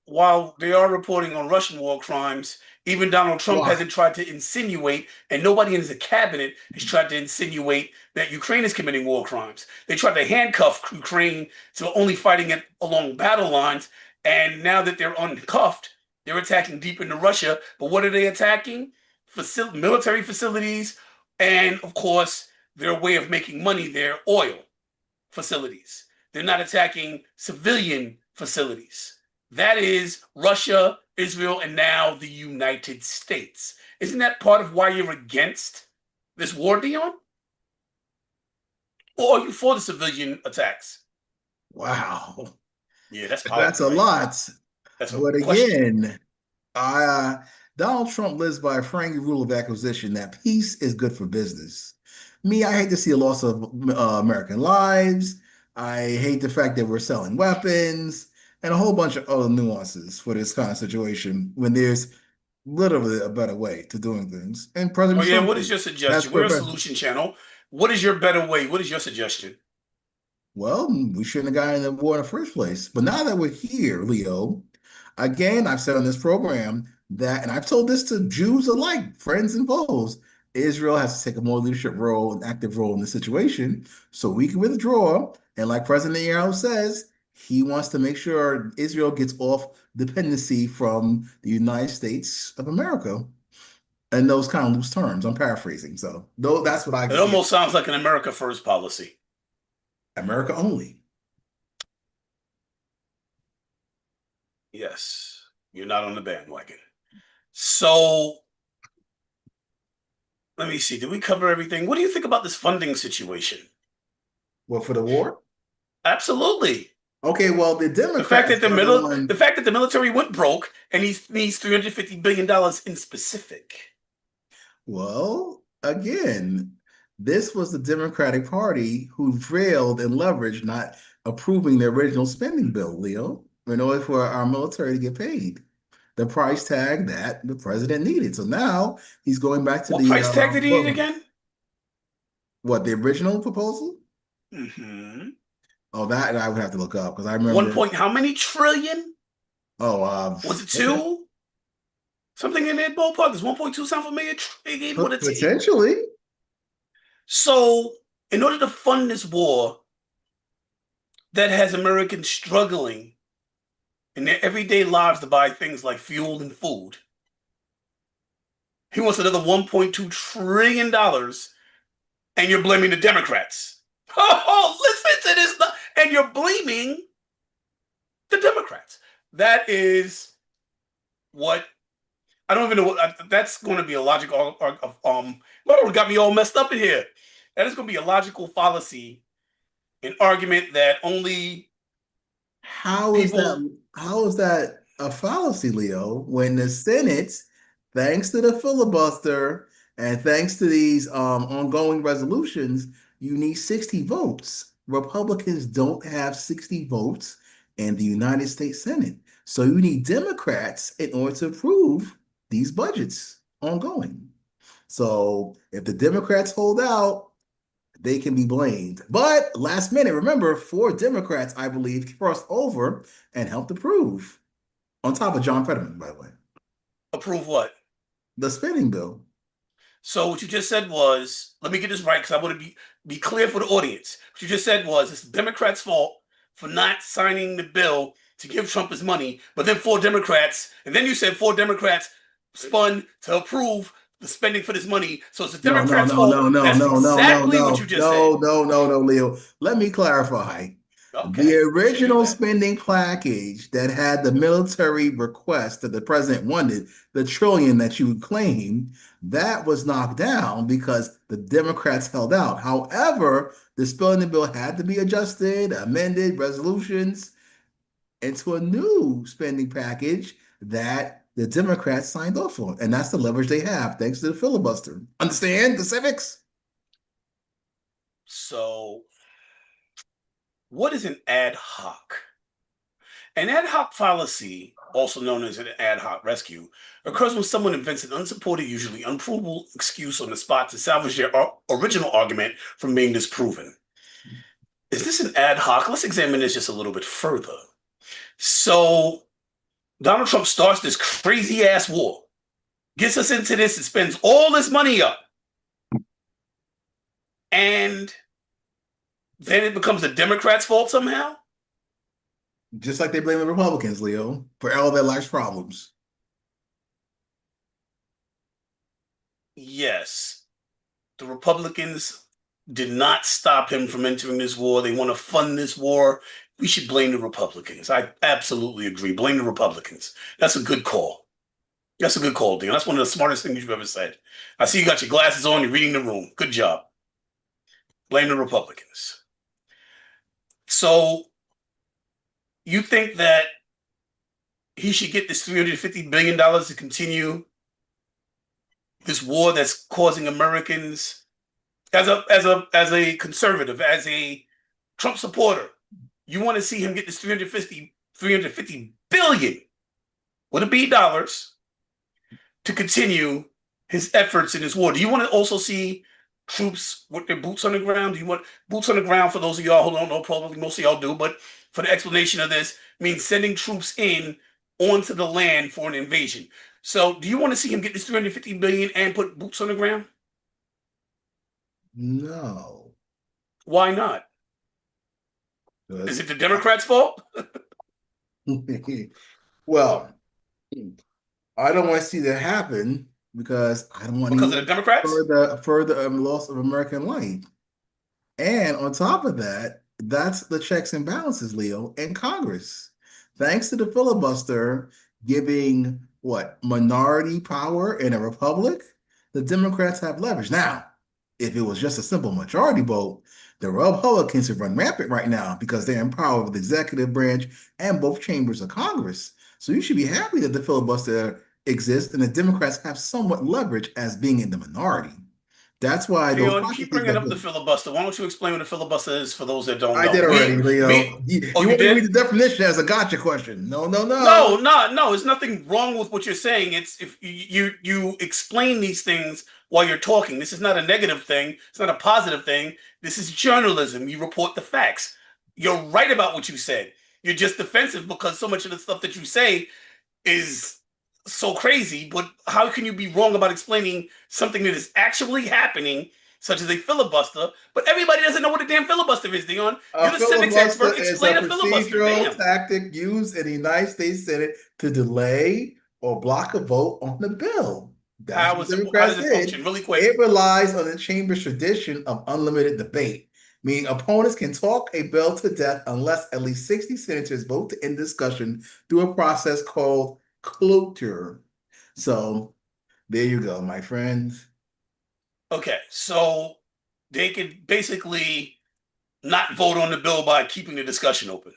S2: while they are reporting on Russian war crimes, even Donald Trump
S1: Why?
S2: hasn't tried to insinuate, and nobody in his cabinet has tried to insinuate that Ukraine is committing war crimes. They tried to handcuff Ukraine to only fighting it along battle lines, and now that they're uncuffed, they're attacking deep into Russia. But what are they attacking? Military facilities, and of course, their way of making money, their oil facilities. They're not attacking civilian facilities. That is Russia, Israel, and now the United States. Isn't that part of why you're against this war, Dion? Or are you for the civilian attacks?
S1: Wow.
S2: Yeah, that's
S1: That's
S2: powerful,
S1: a
S2: right?
S1: lot.
S2: That's a
S1: But
S2: question.
S1: again, Uh, Donald Trump lives by a friendly rule of acquisition that peace is good for business. Me, I hate to see a loss of American lives. I hate the fact that we're selling weapons and a whole bunch of other nuances for this kind of situation when there's literally a better way to doing things. And
S2: Oh
S1: President
S2: yeah,
S1: Trump
S2: what is your
S1: has
S2: suggestion? We're a
S1: prevented.
S2: solution channel. What is your better way? What is your suggestion?
S1: Well, we shouldn't have gotten in the war in the first place. But now that we're here, Leo, again, I've said on this program that, and I've told this to Jews alike, friends and foes, Israel has to take a more leadership role, an active role in the situation, so we can withdraw. And like President Netanyahu says, he wants to make sure Israel gets off dependency from the United States of America in those kind of loose terms. I'm paraphrasing. So, though that's what I
S2: It
S1: can see.
S2: almost sounds like an America First policy.
S1: America only.
S2: Yes, you're not on the bandwagon. So let me see. Did we cover everything? What do you think about this funding situation?
S1: Well, for the war?
S2: Absolutely.
S1: Okay, well, the Democrats are the
S2: The
S1: one.
S2: fact that the military went broke and he needs $350 billion in specific.
S1: Well, again, this was the Democratic Party who failed and leveraged not approving the original spending bill, Leo, in order for our military to get paid. The price tag that the president needed. So now he's going back to
S2: What
S1: the
S2: price tag did he need again?
S1: what, the original proposal?
S2: Mm-hmm.
S1: Oh, that I would have to look up because I
S2: One
S1: remember.
S2: point, how many trillion?
S1: Oh,
S2: Was it
S1: okay,
S2: two? Something in that ballpark. Does 1.2 sound familiar? What a T.
S1: Potentially.
S2: So, in order to fund this war that has Americans struggling in their everyday lives to buy things like fuel and food, he wants another $1.2 trillion, and you're blaming the Democrats. Oh, listen to this. And you're blaming the Democrats. That is what I don't even know what that's going to be a logical what got me all messed up in here. That is going to be a logical fallacy, an argument that only
S1: How is
S2: people.
S1: that? How is that a fallacy, Leo? When the Senate, thanks to the filibuster and thanks to these ongoing resolutions, you need 60 votes. Republicans don't have 60 votes in the United States Senate, so you need Democrats in order to approve these budgets ongoing. So if the Democrats hold out, they can be blamed. But last minute, remember, four Democrats, I believe, crossed over and helped approve, on top of John Fetterman, by the way,
S2: Approve what?
S1: the spending bill.
S2: So what you just said was, let me get this right because I want to be clear for the audience. What you just said was it's the Democrats' fault for not signing the bill to give Trump his money, but then four Democrats, and then you said four Democrats spun to approve the spending for this money. So it's the
S1: No, no,
S2: Democrats'
S1: no,
S2: fault.
S1: no, no,
S2: That's
S1: no, no, no,
S2: exactly what you
S1: no,
S2: just said.
S1: no, no, no, no, Leo. Let me clarify. The
S2: Okay, we should do
S1: original
S2: that.
S1: spending package that had the military request that the president wanted, the trillion that you claim, that was knocked down because the Democrats held out. However, the spending bill had to be adjusted, amended, resolutions into a new spending package that the Democrats signed off on. And that's the leverage they have thanks to the filibuster. Understand the civics?
S2: So, what is an ad hoc? An ad hoc fallacy, also known as an ad hoc rescue, occurs when someone invents an unsupported, usually unprovable excuse on the spot to salvage their original argument from being disproven. Is this an ad hoc? Let's examine this just a little bit further. So, Donald Trump starts this crazy ass war, gets us into this and spends all this money up. And then it becomes the Democrats' fault somehow?
S1: Just like they blame the Republicans, Leo, for all their life's problems.
S2: Yes. The Republicans did not stop him from entering this war. They want to fund this war. We should blame the Republicans. I absolutely agree. Blame the Republicans. That's a good call. That's a good call, Dean. That's one of the smartest things you've ever said. I see you got your glasses on. You're reading the room. Good job. Blame the Republicans. So you think that he should get this $350 billion to continue this war that's causing Americans as a conservative, as a Trump supporter, you want to see him get this 350 billion with a B dollars to continue his efforts in this war. Do you want to also see troops with their boots on the ground? Do you want boots on the ground for those of y'all who don't know? Probably most of y'all do, but for the explanation of this, means sending troops in onto the land for an invasion. So, do you want to see him get this 350 billion and put boots on the ground?
S1: No,
S2: Why not? Is
S1: because
S2: it the Democrats' fault?
S1: well, I don't want to see that happen because I don't want any
S2: Because of
S1: more
S2: the Democrats?
S1: further loss of American life. And on top of that, that's the checks and balances, Leo, in Congress. Thanks to the filibuster giving what minority power in a republic, the Democrats have leverage. Now, if it was just a simple majority vote, the Republicans would run rampant right now because they're in power with the executive branch and both chambers of Congress. So you should be happy that the filibuster exists and the Democrats have somewhat leverage as being in the minority. That's why those
S2: Leon, you keep
S1: processes
S2: bringing
S1: that
S2: up the filibuster. Why don't you explain what a filibuster is for those that don't
S1: I
S2: know?
S1: did already, Leo.
S2: Oh,
S1: You
S2: you
S1: want me to read
S2: did?
S1: the definition as a gotcha question? No, no,
S2: No,
S1: no.
S2: no. There's nothing wrong with what you're saying. It's if you explain these things while you're talking. This is not a negative thing. It's not a positive thing. This is journalism. You report the facts. You're right about what you said. You're just defensive because so much of the stuff that you say is so crazy. But how can you be wrong about explaining something that is actually happening, such as a filibuster? But everybody doesn't know what a damn filibuster is, Dion.
S1: A
S2: You're the civics
S1: filibuster
S2: expert.
S1: is a
S2: Explain a filibuster.
S1: procedural
S2: Damn.
S1: tactic used in the United States Senate to delay or block a vote on the bill. That's what
S2: How
S1: Democrats
S2: does it
S1: did.
S2: function? Really quick.
S1: It relies on the chamber's tradition of unlimited debate, meaning opponents can talk a bill to death unless at least 60 senators vote to end discussion through a process called cloture. So there you go, my friends.
S2: Okay, so they could basically not vote on the bill by keeping the discussion open.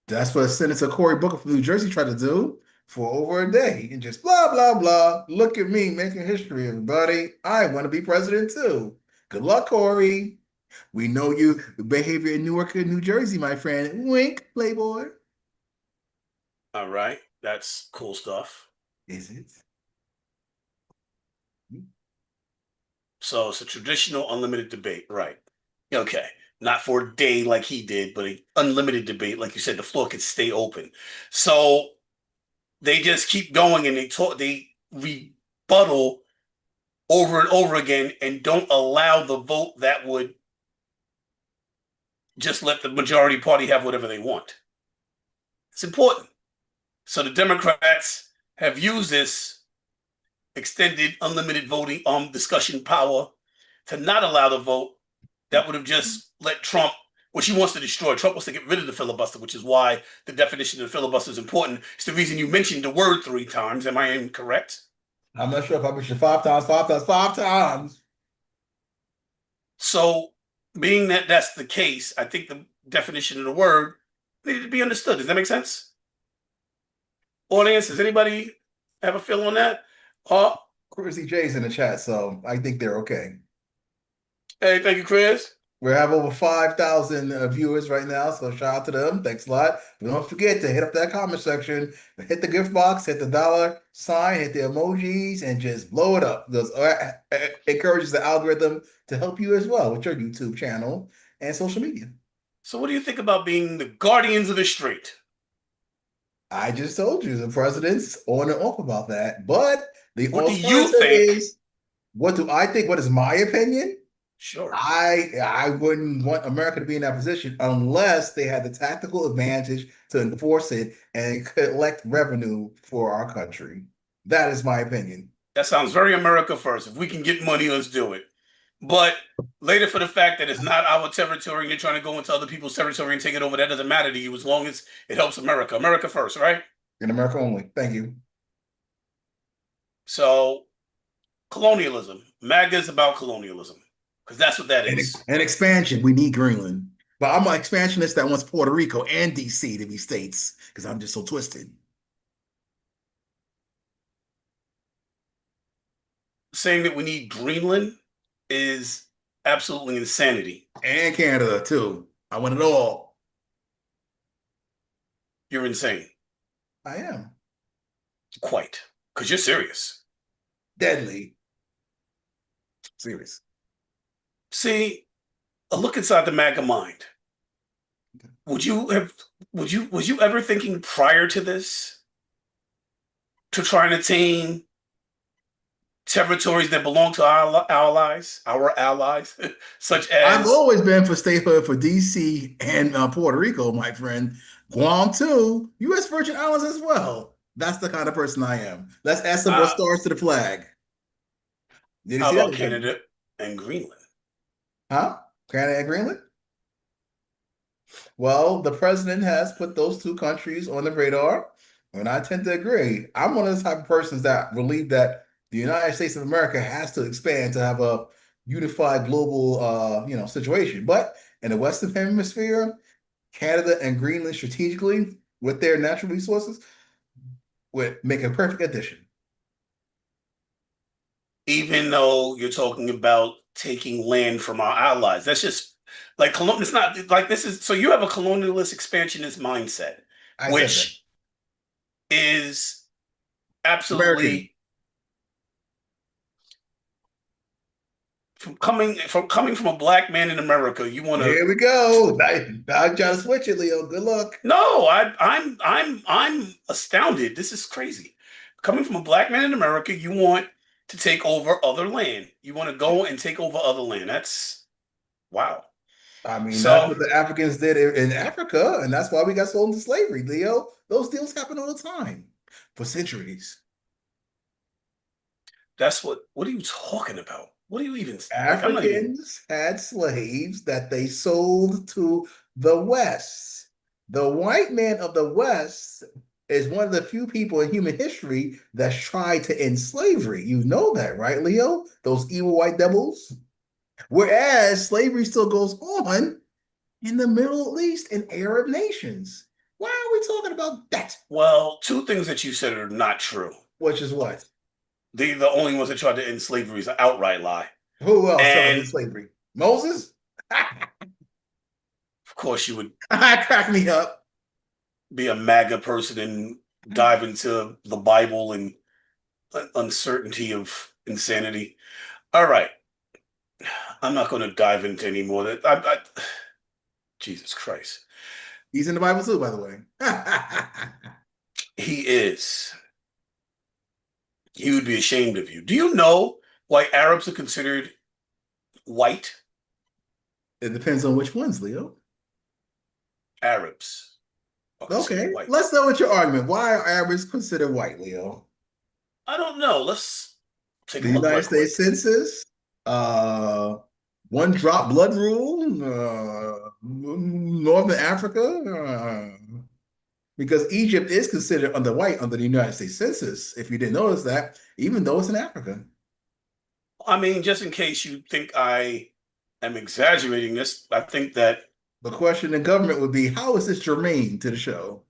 S1: That's what Senator Cory Booker from New Jersey tried to do for over a day and just blah, blah, blah. Look at me making history, everybody. I want to be president too. Good luck, Cory. We know you behavior in Newark and New Jersey, my friend. Wink, Playboy.
S2: All right, that's cool stuff.
S1: Is it?
S2: So it's a traditional unlimited debate, right? Okay, not for a day like he did, but an unlimited debate, like you said, the floor could stay open. So they just keep going and they rebuttal over and over again and don't allow the vote that would just let the majority party have whatever they want. It's important. So the Democrats have used this extended unlimited voting discussion power to not allow the vote that would have just let Trump, which he wants to destroy. Trump wants to get rid of the filibuster, which is why the definition of filibuster is important. It's the reason you mentioned the word 3 times. Am I incorrect?
S1: I'm not sure if I mentioned 5 times, 5 times, 5 times.
S2: So, being that that's the case, I think the definition of the word needed to be understood. Does that make sense? Audience, does anybody have a feel on that? Uh,
S1: Chrissy J's in the chat, so I think they're okay.
S2: hey, thank you, Chris.
S1: We have over 5,000 viewers right now, so shout out to them. Thanks a lot. But don't forget to hit up that comment section, hit the gift box, hit the dollar sign, hit the emojis, and just blow it up. Because encourages the algorithm to help you as well with your YouTube channel and social media.
S2: So, what do you think about being the guardians of the street?
S1: I just told you the president's on and off about that. But the
S2: What do you
S1: alternative
S2: think?
S1: is, what do I think? What is my opinion?
S2: Sure.
S1: I wouldn't want America to be in that position unless they had the tactical advantage to enforce it and collect revenue for our country. That is my opinion.
S2: That sounds very America first. If we can get money, let's do it. But later, for the fact that it's not our territory and you're trying to go into other people's territory and take it over, that doesn't matter to you as long as it helps America. America first, right?
S1: In America only. Thank you.
S2: So, colonialism. MAGA is about colonialism because that's what that is.
S1: And expansion. We need Greenland. But I'm an expansionist that wants Puerto Rico and DC to be states because I'm just so twisted.
S2: Saying that we need Greenland is absolutely insanity.
S1: And Canada too. I want it all.
S2: You're insane.
S1: I am.
S2: Quite. Because you're serious.
S1: Deadly. Serious.
S2: See, a look inside the MAGA mind. Would you have was you ever thinking prior to this to try and attain territories that belong to our allies, such
S1: I've
S2: as
S1: always been for statehood for DC and Puerto Rico, my friend. Guam too. U.S. Virgin Islands as well. That's the kind of person I am. Let's add some more
S2: uh,
S1: stars to the flag. Did you
S2: how
S1: see that?
S2: about Canada and Greenland?
S1: Huh? Canada and Greenland? Well, the president has put those two countries on the radar, and I tend to agree. I'm one of the type of persons that believe that The United States of America has to expand to have a unified global, situation. But in the Western Hemisphere, Canada and Greenland strategically with their natural resources would make a perfect addition.
S2: Even though you're talking about taking land from our allies. That's just like it's not like this is so you have a colonialist expansionist mindset,
S1: I said that.
S2: which is
S1: American.
S2: absolutely from coming from a black man in America. You want to
S1: Here we go. Now I'm trying to switch it, Leo. Good luck.
S2: no, I'm astounded. This is crazy. Coming from a black man in America, you want to take over other land. You want to go and take over other land. That's wow.
S1: I mean, that's
S2: So
S1: what the Africans did in Africa, and that's why we got sold into slavery, Leo. Those deals happen all the time for centuries.
S2: what are you talking about? What are you even like? I'm not even
S1: Africans had slaves that they sold to the West. The white man of the West is one of the few people in human history that's tried to end slavery. You know that, right, Leo? Those evil white devils. Whereas slavery still goes on in the Middle East and Arab nations. Why are we talking about that?
S2: well, two things that you said are not true.
S1: Which is what?
S2: The only ones that tried to end slavery is an outright lie.
S1: Who else tried to
S2: And
S1: end slavery? Moses?
S2: of course, you would
S1: Crack me up.
S2: be a MAGA person and dive into the Bible and uncertainty of insanity. All right. I'm not going to dive into any more. Jesus Christ.
S1: He's in the Bible too, by the way.
S2: He is. He would be ashamed of you. Do you know why Arabs are considered white?
S1: It depends on which ones, Leo.
S2: Arabs are considered
S1: Okay,
S2: white.
S1: let's know what your argument. Why are Arabs considered white, Leo?
S2: I don't know. Let's take
S1: The
S2: a look
S1: United
S2: right
S1: States
S2: quick.
S1: Census, one drop blood rule, Northern Africa, because Egypt is considered under white under the United States Census, if you didn't notice that, even though it's in Africa.
S2: I mean, just in case you think I am exaggerating this, I think that
S1: The question in government would be, how is this germane to the show?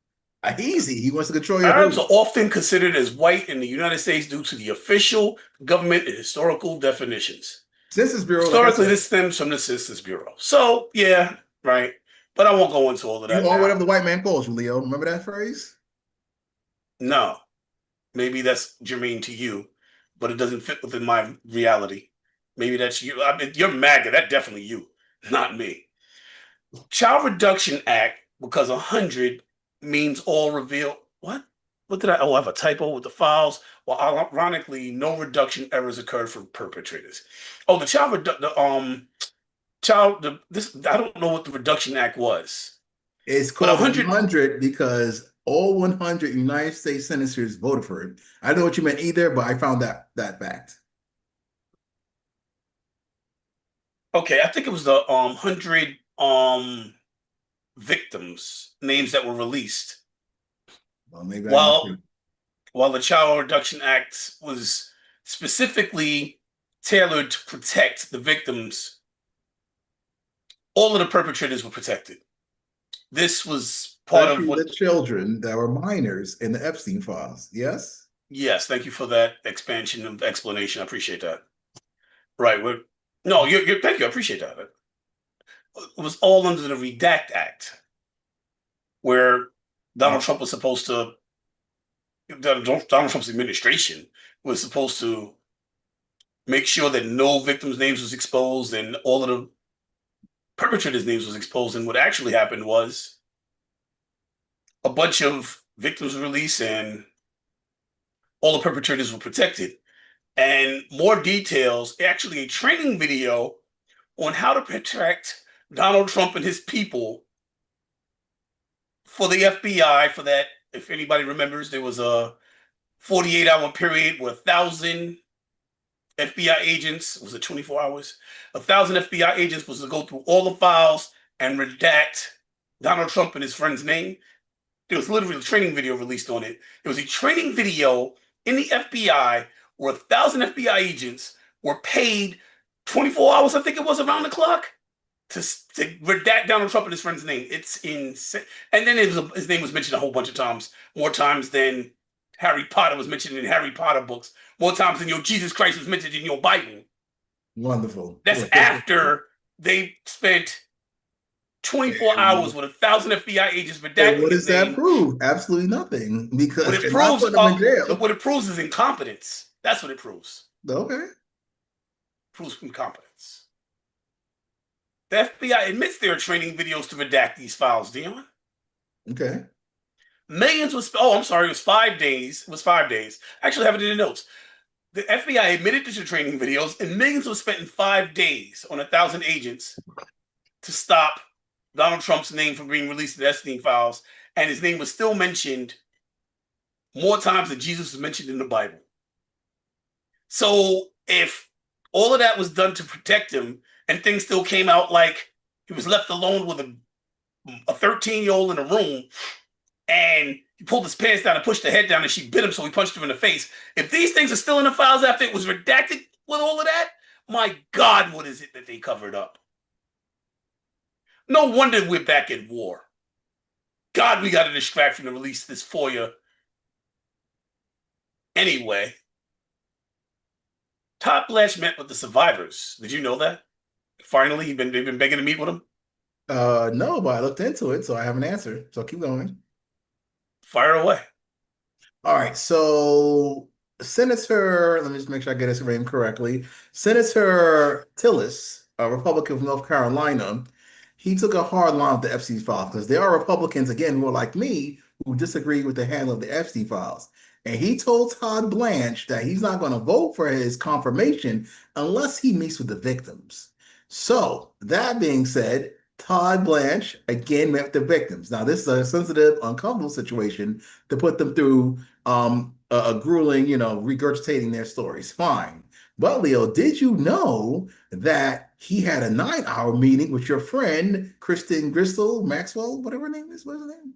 S1: Easy. He wants to control your
S2: Arabs are
S1: vote.
S2: often considered as white in the United States due to the official government and historical definitions.
S1: Census Bureau, like I
S2: Historically,
S1: said,
S2: this stems from the Census Bureau. So, yeah, right. But I won't go into all of
S1: you
S2: that
S1: are
S2: now.
S1: whatever the white man calls you, Leo. Remember that phrase?
S2: No, maybe that's germane to you, but it doesn't fit within my reality. Maybe that's you. I mean, you're MAGA. That's definitely you, not me. Child Reduction Act, because 100 means all reveal. What? What did I? Oh, I have a typo with the files. Well, ironically, no reduction errors occurred for perpetrators. Oh, this I don't know what the Reduction Act was,
S1: It's
S2: but
S1: called
S2: 100.
S1: 100 because all 100 United States senators voted for it. I don't know what you meant either, but I found that fact.
S2: Okay, I think it was the 100 victims names that were released
S1: Well, maybe I
S2: while
S1: misread.
S2: while the Child Reduction Act was specifically tailored to protect the victims. All of the perpetrators were protected. This was part of
S1: Especially
S2: what.
S1: the children that were minors in the Epstein files. Yes?
S2: Yes, thank you for that expansion of explanation. I appreciate that. Right. No, thank you. I appreciate that. It was all under the Redact Act, where
S1: Uh,
S2: Donald Trump was supposed to. Donald Trump's administration was supposed to make sure that no victims' names was exposed and all of the perpetrators' names was exposed. And what actually happened was a bunch of victims were released and all the perpetrators were protected. And more details, actually a training video on how to protect Donald Trump and his people for the FBI. For that, if anybody remembers, there was a 48-hour period where 1,000 FBI agents, was it 24 hours? 1,000 FBI agents was to go through all the files and redact Donald Trump and his friend's name. There was literally a training video released on it. It was a training video in the FBI where 1,000 FBI agents were paid 24 hours, I think it was, around the clock to redact Donald Trump and his friend's name. It's insane. And then his name was mentioned a whole bunch of times, more times than Harry Potter was mentioned in Harry Potter books, more times than your Jesus Christ was mentioned in your Bible.
S1: Wonderful.
S2: That's after they spent 24 hours with 1,000 FBI agents
S1: And
S2: redacting
S1: what
S2: his
S1: does that
S2: name.
S1: prove? Absolutely nothing,
S2: What
S1: because
S2: it
S1: they're not
S2: proves,
S1: putting them in jail.
S2: what it proves is incompetence. That's what it proves.
S1: Okay.
S2: Proves incompetence. The FBI admits there are training videos to redact these files, Dion.
S1: Okay.
S2: Millions was, oh, I'm sorry, it was 5 days. It was 5 days. I actually have it in the notes. The FBI admitted to the training videos, and millions was spent in 5 days on 1,000 agents to stop Donald Trump's name from being released in the Epstein files, and his name was still mentioned more times than Jesus was mentioned in the Bible. So if all of that was done to protect him, and things still came out like he was left alone with a 13-year-old in a room, and he pulled his pants down and pushed her head down, and she bit him, so he punched her in the face. If these things are still in the files after it was redacted with all of that, my God, what is it that they covered up? No wonder we're back at war. God, we got a distraction to release this FOIA. Anyway, Todd Blanche met with the survivors. Did you know that? Finally, they've been begging to meet with him.
S1: No, but I looked into it, so I have an answer. So keep going.
S2: Fire away.
S1: All right. So Senator, let me just make sure I get his name correctly. Senator Tillis, a Republican from North Carolina, he took a hard line with the Epstein files because there are Republicans, again, more like me, who disagree with the handling of the Epstein files. And he told Todd Blanche that he's not going to vote for his confirmation unless he meets with the victims. So, that being said, Todd Blanche again met with the victims. Now, this is a sensitive, uncomfortable situation to put them through a grueling, regurgitating their stories. Fine. But Leo, did you know that he had a 9-hour meeting with your friend, Kristen Gristle Maxwell, whatever her name is? What's her name?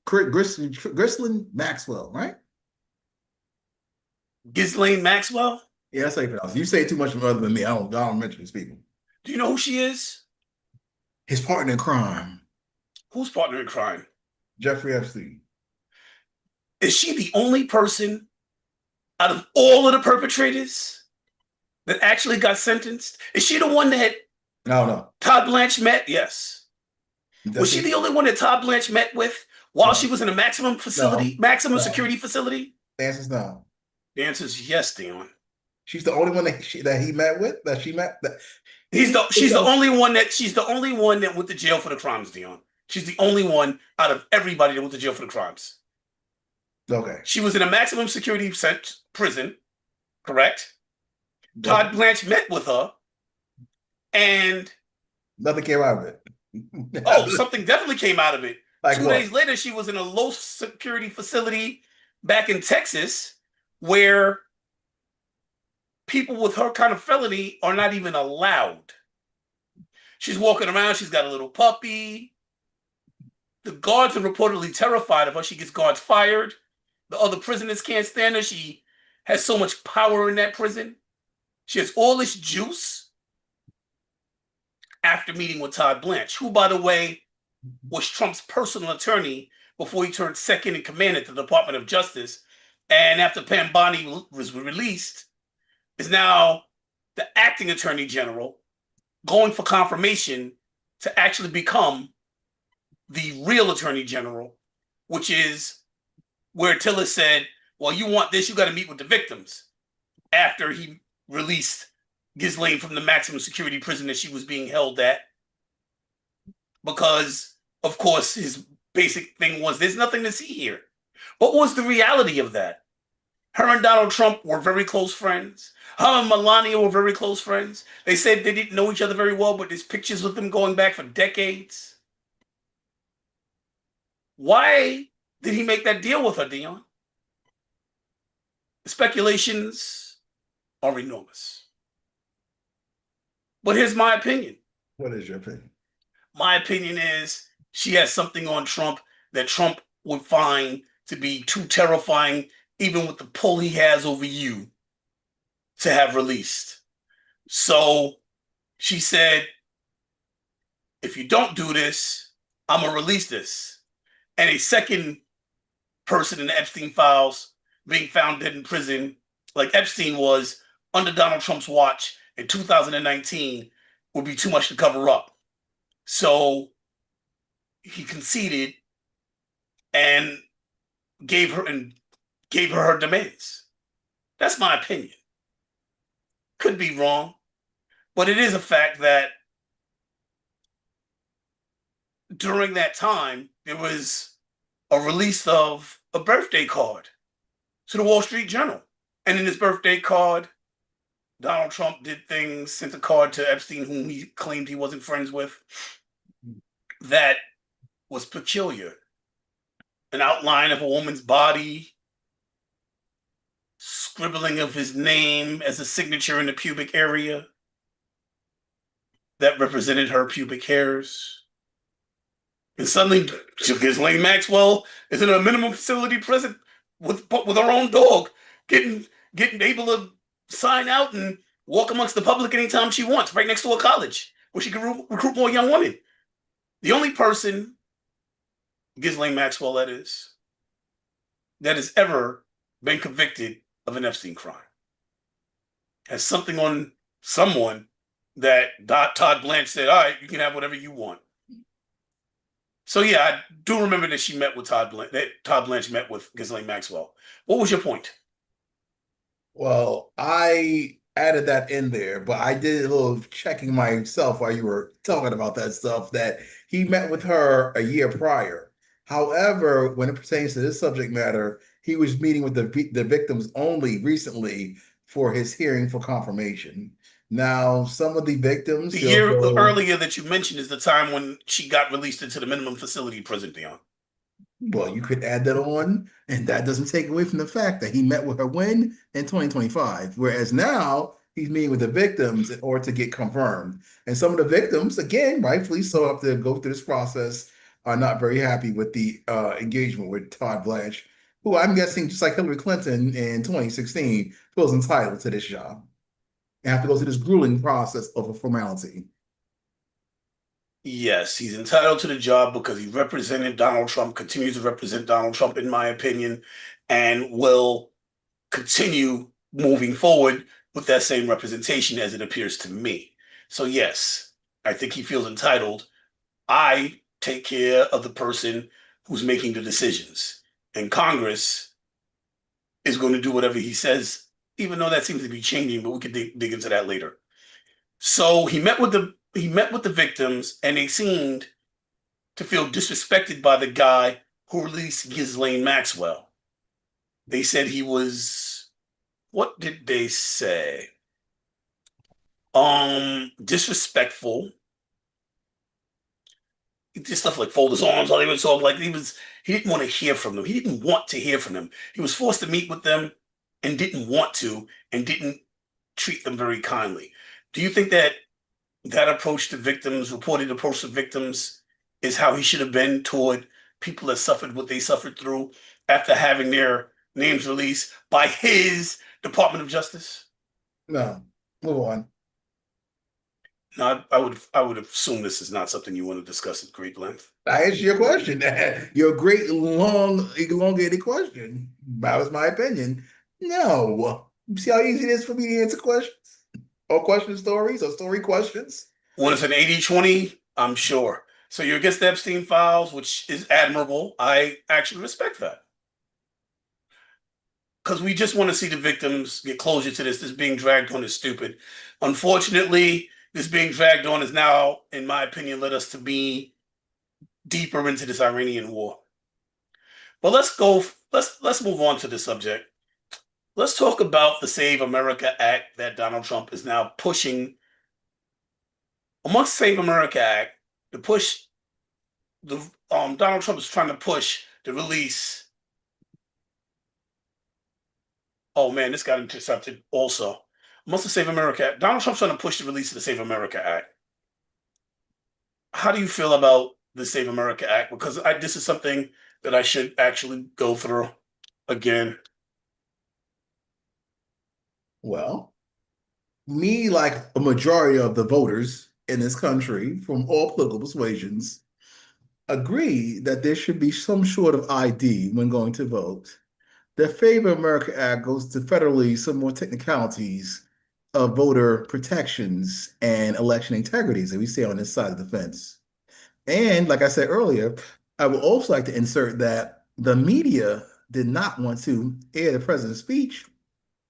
S1: Ghislaine Maxwell, right?
S2: Ghislaine Maxwell?
S1: Yeah, that's how you pronounce it. You say too much other than me. I don't mention these people.
S2: Do you know who she is?
S1: His partner in crime,
S2: Who's partner in crime?
S1: Jeffrey Epstein.
S2: Is she the only person out of all of the perpetrators that actually got sentenced? Is she the one that
S1: No, no.
S2: Todd Blanche met? Yes. Was
S1: That's
S2: she
S1: it.
S2: the only one that Todd Blanche met with while she
S1: No,
S2: was in a
S1: no,
S2: maximum
S1: no.
S2: security facility?
S1: The answer's no.
S2: The answer is yes, Dion.
S1: She's the only one that he met with, that she met. That
S2: She's the only one that went to jail for the crimes, Dion. She's the only one out of everybody that went to jail for the crimes.
S1: Okay.
S2: She was in a maximum security prison, correct?
S1: Okay.
S2: Todd Blanche met with her, and
S1: Nothing came out of it.
S2: something definitely came out of it.
S1: Like
S2: 2 days later, she was in a low security facility back in Texas where people with her kind of felony are not even allowed. She's walking around, she's got a little puppy. The guards are reportedly terrified of her. She gets guards fired. The other prisoners can't stand her. She has so much power in that prison. She has all this juice after meeting with Todd Blanche, who, by the way, was Trump's personal attorney before he turned second in command at the Department of Justice. And after Pam Bondi was released, is now the acting attorney general going for confirmation to actually become the real attorney general, which is where Tillis said, well, you want this, you got to meet with the victims after he released Ghislaine from the maximum security prison that she was being held at. Because, of course, his basic thing was there's nothing to see here. What was the reality of that? Her and Donald Trump were very close friends. Her and Melania were very close friends. They said they didn't know each other very well, but there's pictures with them going back for decades. Why did he make that deal with her, Dion? The speculations are enormous. But here's my opinion.
S1: What is your opinion?
S2: My opinion is she has something on Trump that Trump would find to be too terrifying even with the pull he has over you, to have released. So she said, if you don't do this, I'm going to release this. And a second person in the Epstein files being found dead in prison, like Epstein was under Donald Trump's watch in 2019, would be too much to cover up. So he conceded and gave her and gave her demands. That's my opinion. Could be wrong, but it is a fact that during that time there was a release of a birthday card to the Wall Street Journal. And in his birthday card, Donald Trump did things, sent a card to Epstein, whom he claimed he wasn't friends with, that was peculiar. An outline of a woman's body, scribbling of his name as a signature in the pubic area that represented her pubic hairs. And suddenly, Ghislaine Maxwell is in a minimum facility prison with her own dog, getting able to sign out and walk amongst the public anytime she wants, right next to a college where she can recruit more young women. The only person, Ghislaine Maxwell, that has ever been convicted of an Epstein crime, has something on someone that Todd Blanche said, all right, you can have whatever you want. So yeah, I do remember that she met with Todd Blanche, that Todd Blanche met with Ghislaine Maxwell. What was your point?
S1: Well, I added that in there, but I did a little checking myself while you were talking about that stuff that he met with her a year prior. However, when it pertains to this subject matter, he was meeting with the victims only recently for his hearing for confirmation. Now, some of the victims,
S2: The
S1: they'll
S2: year
S1: go.
S2: earlier that you mentioned is the time when she got released into the minimum facility prison, Dion.
S1: Well, you could add that on, and that doesn't take away from the fact that he met with her when in 2025, whereas now he's meeting with the victims in order to get confirmed. And some of the victims, again, rightfully so, have to go through this process, are not very happy with the engagement with Todd Blanche, who I'm guessing, just like Hillary Clinton in 2016, feels entitled to this job and have to go through this grueling process of a formality.
S2: Yes, he's entitled to the job because he represented Donald Trump, continues to represent Donald Trump, in my opinion, and will continue moving forward with that same representation as it appears to me. So, yes, I think he feels entitled. I take care of the person who's making the decisions, and Congress is going to do whatever he says, even though that seems to be changing, but we can dig into that later. So he met with the victims, and they seemed to feel disrespected by the guy who released Ghislaine Maxwell. They said he was, what did they say? Disrespectful. He did stuff like fold his arms while they were talking. Like he didn't want to hear from them. He didn't want to hear from them. He was forced to meet with them and didn't want to and didn't treat them very kindly. Do you think that approach to victims, reported approach to victims, is how he should have been toward people that suffered what they suffered through after having their names released by his Department of Justice?
S1: No, move on.
S2: Now, I would assume this is not something you want to discuss at great length.
S1: I answer your question. Your great, long, elongated question. That was my opinion. No. See how easy it is for me to answer questions? Or question stories or story questions?
S2: When it's an 80-20, I'm sure. So you're against the Epstein files, which is admirable. I actually respect that. Because we just want to see the victims get closure to this. This being dragged on is stupid. Unfortunately, this being dragged on is now, in my opinion, led us to be deeper into this Iranian war. But let's go. Let's move on to the subject. Let's talk about the Save America Act that Donald Trump is now pushing. Amongst Save America Act, to push the Donald Trump is trying to push the release. Oh man, this got intercepted. Also, amongst the Save America Act, Donald Trump's trying to push the release of the Save America Act. How do you feel about the Save America Act? Because this is something that I should actually go through again.
S1: Well, me, like a majority of the voters in this country from all political persuasions, agree that there should be some sort of ID when going to vote. The Favor America Act goes to federally some more technicalities of voter protections and election integrities that we see on this side of the fence. And like I said earlier, I would also like to insert that the media did not want to air the president's speech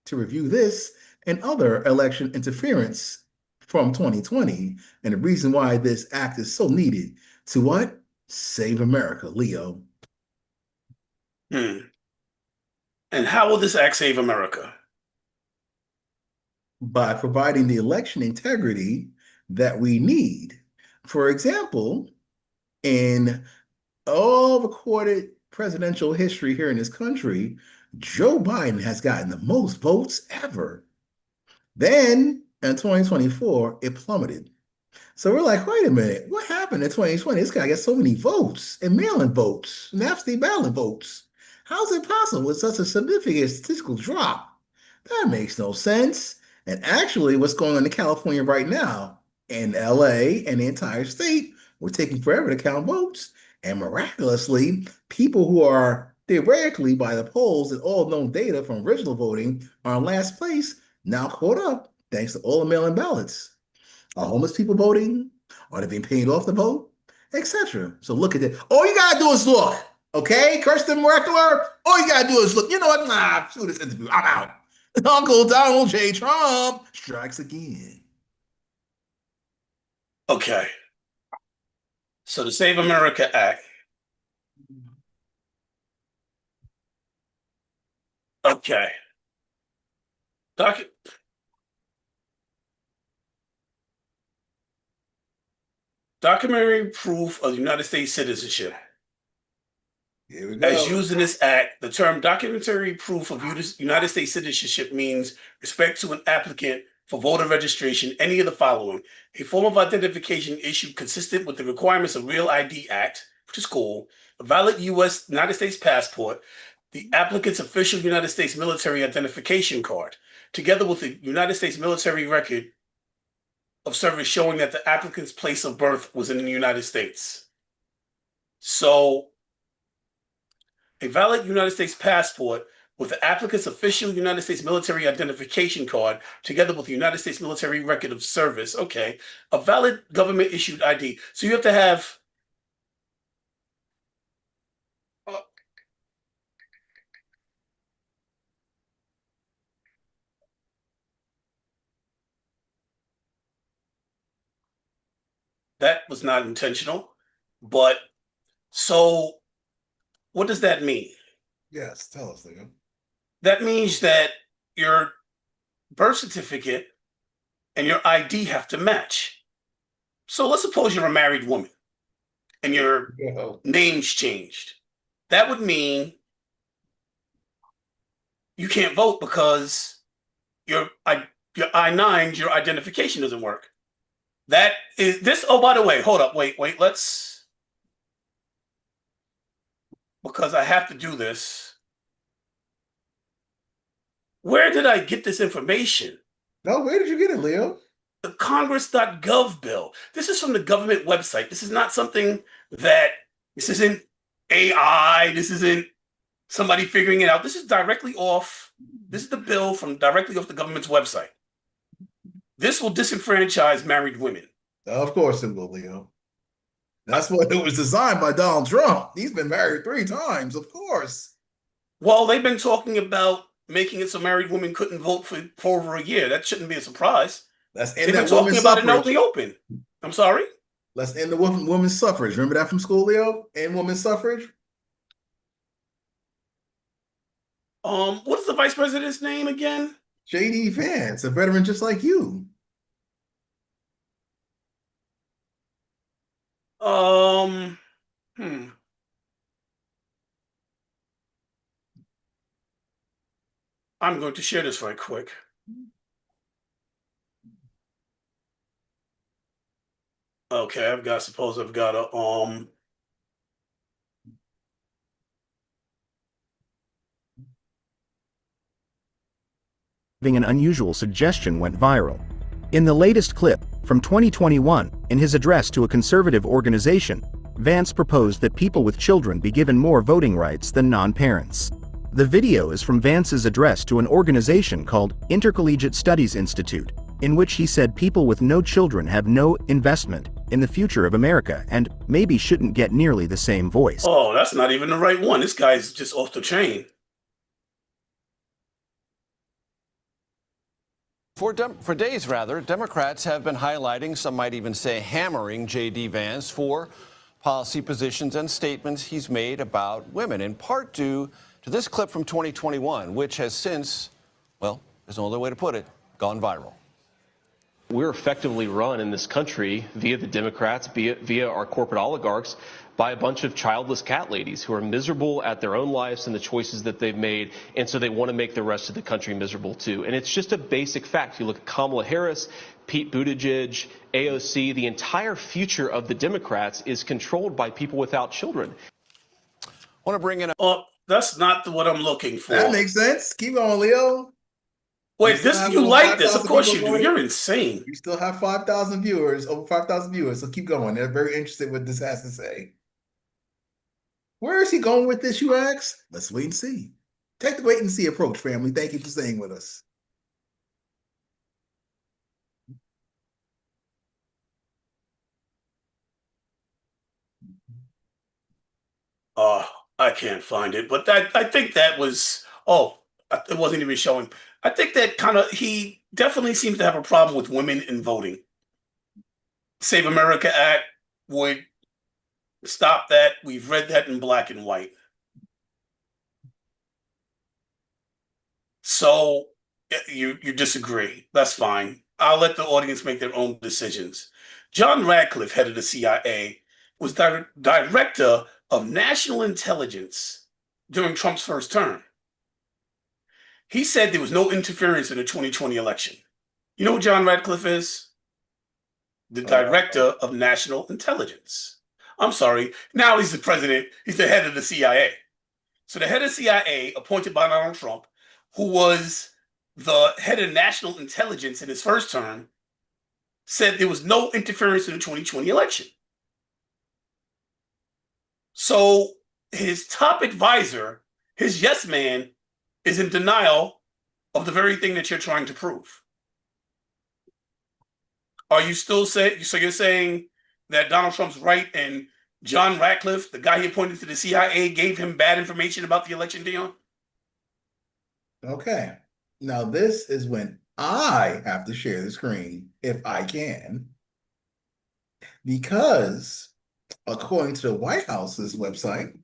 S1: to review this and other election interference from 2020. And the reason why this act is so needed to what? Save America, Leo.
S2: Hmm. And how will this act save America?
S1: By providing the election integrity that we need. For example, in all recorded presidential history here in this country, Joe Biden has gotten the most votes ever. Then in 2024, it plummeted. So we're like, wait a minute, what happened in 2020? This guy got so many votes and mail-in votes and absentee ballot votes. How's it possible with such a significant statistical drop? That makes no sense. And actually, what's going on in California right now, in LA and the entire state, we're taking forever to count votes. And miraculously, people who are theoretically by the polls and all known data from original voting are in last place, now caught up thanks to all the mail-in ballots. Are homeless people voting? Are they being paid off to vote? Etc. So look at it. All you gotta do is look. Okay, Kirsten Merkler. All you gotta do is look. You know what? Nah, screw this interview. I'm out. Uncle Donald J. Trump strikes again.
S2: Okay. So the Save America Act. Okay. Doc Documentary proof of United States citizenship.
S1: Here we
S2: As
S1: go.
S2: used in this act, the term documentary proof of United States citizenship means respect to an applicant for voter registration any of the following: a form of identification issued consistent with the requirements of Real ID Act, which is cool, a valid United States passport, the applicant's official United States military identification card, together with the United States military record of service showing that the applicant's place of birth was in the United States. So a valid United States passport with the applicant's official United States military identification card, together with the United States military record of service. Okay. A valid government issued ID. So you have to have. Uh, that was not intentional. But so what does that mean?
S1: Yes, tell us, Leo.
S2: That means that your birth certificate and your ID have to match. So let's suppose you're a married woman and your
S1: Yo.
S2: name's changed. That would mean you can't vote because your I-9, your identification doesn't work. That is this. Oh, by the way, hold up, wait. Let's, because I have to do this. Where did I get this information?
S1: No, where did you get it, Leo?
S2: The Congress.gov bill. This is from the government website. This is not something that, this isn't AI. This isn't somebody figuring it out. This is directly off. This is the bill from directly off the government's website. This will disenfranchise married women.
S1: Of course it will, Leo. That's what it was designed by Donald Trump. He's been married 3 times, of course.
S2: Well, they've been talking about making it so married women couldn't vote for over a year. That shouldn't be a surprise.
S1: Let's end
S2: They've been
S1: that
S2: talking
S1: women's
S2: about it in
S1: suffrage.
S2: the open. I'm sorry.
S1: Let's end the women's suffrage. Remember that from school, Leo? End women's suffrage?
S2: What is the vice president's name again?
S1: JD Vance, a veteran just like you.
S2: Um, hmm. I'm going to share this right quick. Okay, suppose I've got a
S3: An unusual suggestion went viral. In the latest clip, from 2021, in his address to a conservative organization, Vance proposed that people with children be given more voting rights than non-parents. The video is from Vance's address to an organization called Intercollegiate Studies Institute, in which he said people with no children have no investment in the future of America and maybe shouldn't get nearly the same voice.
S2: Oh, that's not even the right one. This guy's just off the chain.
S4: For days, Democrats have been highlighting, some might even say hammering, J.D. Vance for policy positions and statements he's made about women, in part due to this clip from 2021, which has since, well, there's no other way to put it, gone viral.
S5: We're effectively run in this country via the Democrats, via our corporate oligarchs, by a bunch of childless cat ladies who are miserable at their own lives and the choices that they've made, and so they want to make the rest of the country miserable too. And it's just a basic fact. You look at Kamala Harris, Pete Buttigieg, AOC, the entire future of the Democrats is controlled by people without children.
S4: I want to bring in
S2: Oh, that's not what I'm looking for.
S1: That makes sense. Keep on, Leo.
S2: Wait, you like this? Of course you do. You're insane.
S1: We still have 5,000 viewers, over 5,000 viewers, so keep going. They're very interested in what this has to say. Where is he going with this, you ask? Let's wait and see. Take the wait and see approach, family. Thank you for staying with us.
S2: I can't find it, but I think that was, it wasn't even showing. I think that he definitely seems to have a problem with women in voting. Save America Act would stop that. We've read that in black and white. So you disagree. That's fine. I'll let the audience make their own decisions. John Radcliffe, head of the CIA, was director of national intelligence during Trump's first term. He said there was no interference in the 2020 election. You know who John Radcliffe is? The director of national intelligence. I'm sorry. Now he's the president. He's the head of the CIA. So the head of CIA, appointed by Donald Trump, who was the head of national intelligence in his first term, said there was no interference in the 2020 election. So his top advisor, his yes man, is in denial of the very thing that you're trying to prove. Are you still saying, so you're saying that Donald Trump's right and John Radcliffe, the guy he appointed to the CIA, gave him bad information about the election, Dion?
S1: Okay. Now this is when I have to share the screen, if I can, because according to the White House's website,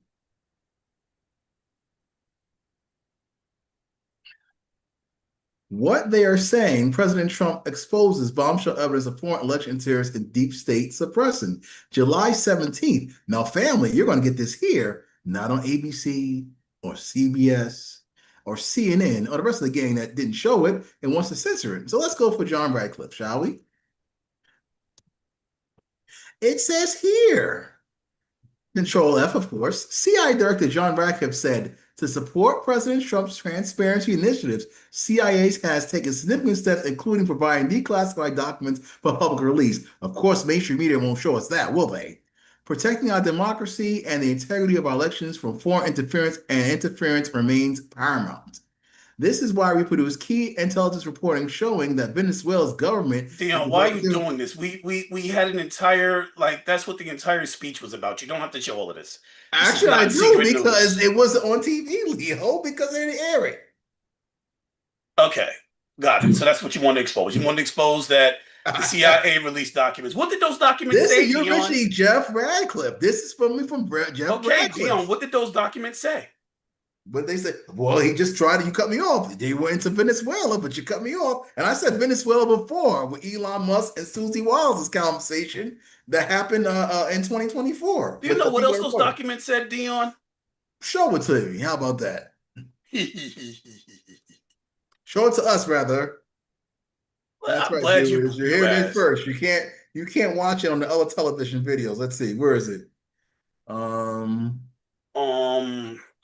S1: what they are saying, President Trump exposes bombshell evidence of foreign election interference and deep state suppression. July 17th. Now, family, you're going to get this here, not on ABC or CBS or CNN or the rest of the gang that didn't show it and wants to censor it. So let's go for John Radcliffe, shall we? It says here, Control F, of course, CIA Director John Radcliffe said, to support President Trump's transparency initiatives, CIA has taken significant steps, including providing declassified documents for public release. Of course, mainstream media won't show us that, will they? Protecting our democracy and the integrity of our elections from foreign interference, and interference remains paramount. This is why we produce key intelligence reporting showing that Venezuela's government.
S2: Dion, why are you doing this? We had an entire, that's what the entire speech was about. You don't have to show all of this.
S1: Actually, I do, because it wasn't on TV, Leo, because they didn't air it.
S2: Okay, got it. So that's what you want to expose. You want to expose that the CIA released documents. What did those documents say,
S1: You're mentioning Jeff Radcliffe. This is from Jeff Radcliffe.
S2: Dion, what did those documents say?
S1: But they said, well, he just tried to, you cut me off. They went into Venezuela, but you cut me off. And I said Venezuela before with Elon Musk and Susie Wiles' conversation that happened in 2024.
S2: Do you know what else those documents said, Dion?
S1: Show it to me. How about that? Show it to us, rather.
S2: Well,
S1: that's
S2: I'm
S1: right,
S2: glad
S1: you're hearing it first. You can't watch it on the other television videos. Let's see. Where is it?
S2: What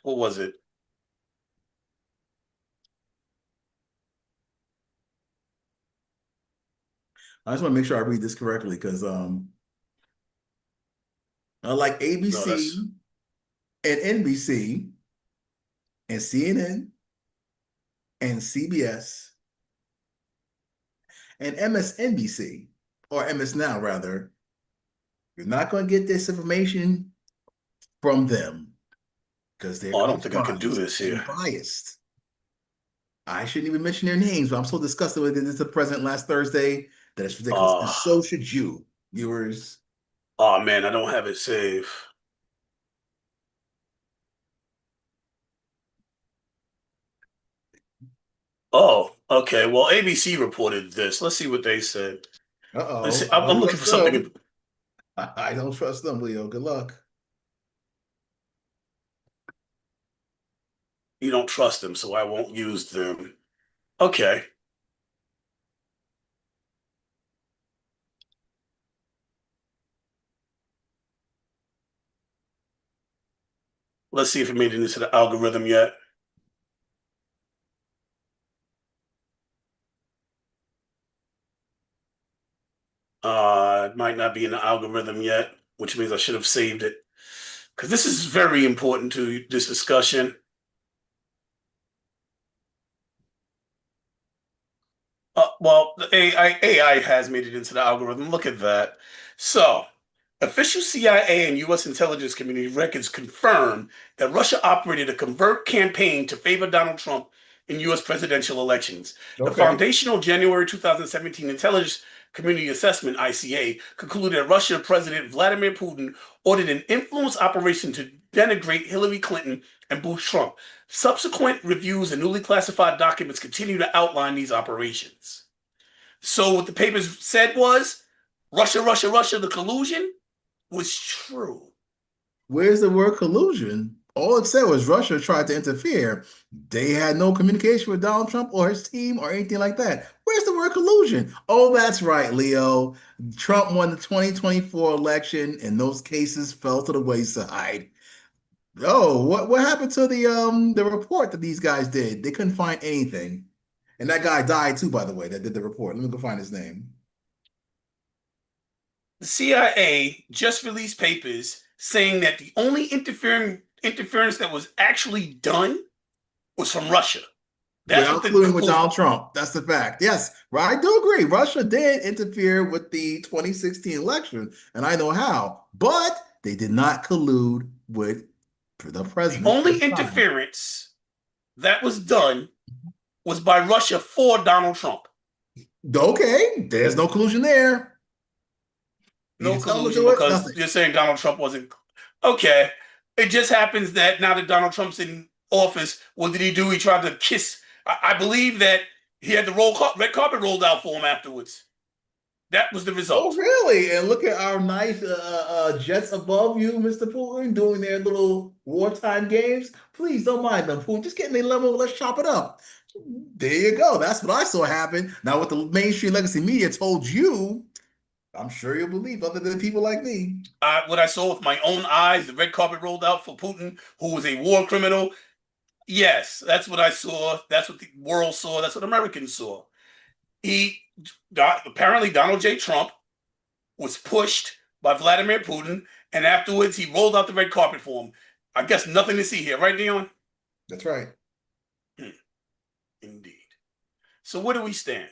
S2: was it?
S1: I just want to make sure I read this correctly because like
S2: No, that's
S1: ABC and NBC and CNN and CBS and MSNBC or MS Now rather, you're not going to get this information from them because they're
S2: oh, I don't think I can do
S1: compromised
S2: this here.
S1: and biased. I shouldn't even mention their names, but I'm so disgusted with it. This is the president last Thursday that it's ridiculous. And
S2: Uh,
S1: so should you, viewers.
S2: oh man, I don't have it saved. Oh, okay. Well, ABC reported this. Let's see what they said. Let's see.
S1: Uh-oh. I
S2: I'm
S1: don't
S2: looking for
S1: trust
S2: something.
S1: them. I don't trust them, Leo. Good luck.
S2: You don't trust them, so I won't use them. Okay. Let's see if it made it into the algorithm yet. It might not be in the algorithm yet, which means I should have saved it. Because this is very important to this discussion. Well, the AI has made it into the algorithm. Look at that. So, official CIA and U.S. intelligence community records confirm that Russia operated a covert campaign to favor Donald Trump in U.S. presidential elections. The
S1: Okay.
S2: foundational January 2017 Intelligence Community Assessment (ICA) concluded that Russian President Vladimir Putin ordered an influence operation to denigrate Hillary Clinton and boost Trump. Subsequent reviews and newly classified documents continue to outline these operations. So what the papers said was Russia, Russia, Russia, the collusion was true.
S1: Where's the word collusion? All it said was Russia tried to interfere. They had no communication with Donald Trump or his team or anything like that. Where's the word collusion? Oh, that's right, Leo. Trump won the 2024 election, and those cases fell to the wayside. Oh, what happened to the report that these guys did? They couldn't find anything. And that guy died too, by the way, that did the report. Let me go find his name.
S2: The CIA just released papers saying that the only interference that was actually done was from Russia. That's what
S1: Without
S2: the
S1: colluding with
S2: conclusion.
S1: Donald Trump. That's the fact. Yes, I do agree. Russia did interfere with the 2016 election, and I know how, but they did not collude with the
S2: The
S1: president at
S2: only
S1: the time.
S2: interference that was done was by Russia for Donald Trump.
S1: Okay, there's no collusion there. You
S2: No
S1: didn't tell them to
S2: collusion
S1: do it,
S2: because
S1: nothing.
S2: you're saying Donald Trump wasn't. Okay. It just happens that now that Donald Trump's in office, what did he do? He tried to kiss. I believe that he had the red carpet rolled out for him afterwards. That was the
S1: Oh,
S2: result.
S1: really? And look at our nice jets above you, Mr. Putin, doing their little wartime games. Please don't mind them, Putin. Just get in their level. Let's chop it up. There you go. That's what I saw happen. Now, what the mainstream legacy media told you, I'm sure you'll believe, other than people like me.
S2: What I saw with my own eyes, the red carpet rolled out for Putin, who was a war criminal. Yes, that's what I saw. That's what the world saw. That's what Americans saw. He apparently Donald J. Trump was pushed by Vladimir Putin, and afterwards he rolled out the red carpet for him. I guess nothing to see here, right, Leon?
S1: That's right.
S2: Indeed. So where do we stand?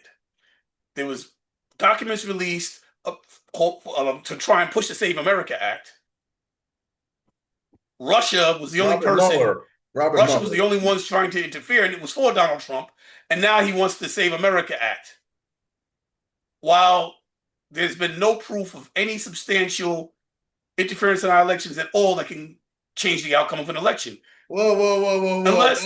S2: There was documents released to try and push the Save America Act. Russia was the only person. Russia was the only ones trying to interfere, and it was for Donald Trump. And now he wants the Save America Act. While there's been no proof of any substantial interference in our elections at all that can change the outcome of an election.
S1: Whoa, whoa, whoa, whoa, whoa.
S2: Unless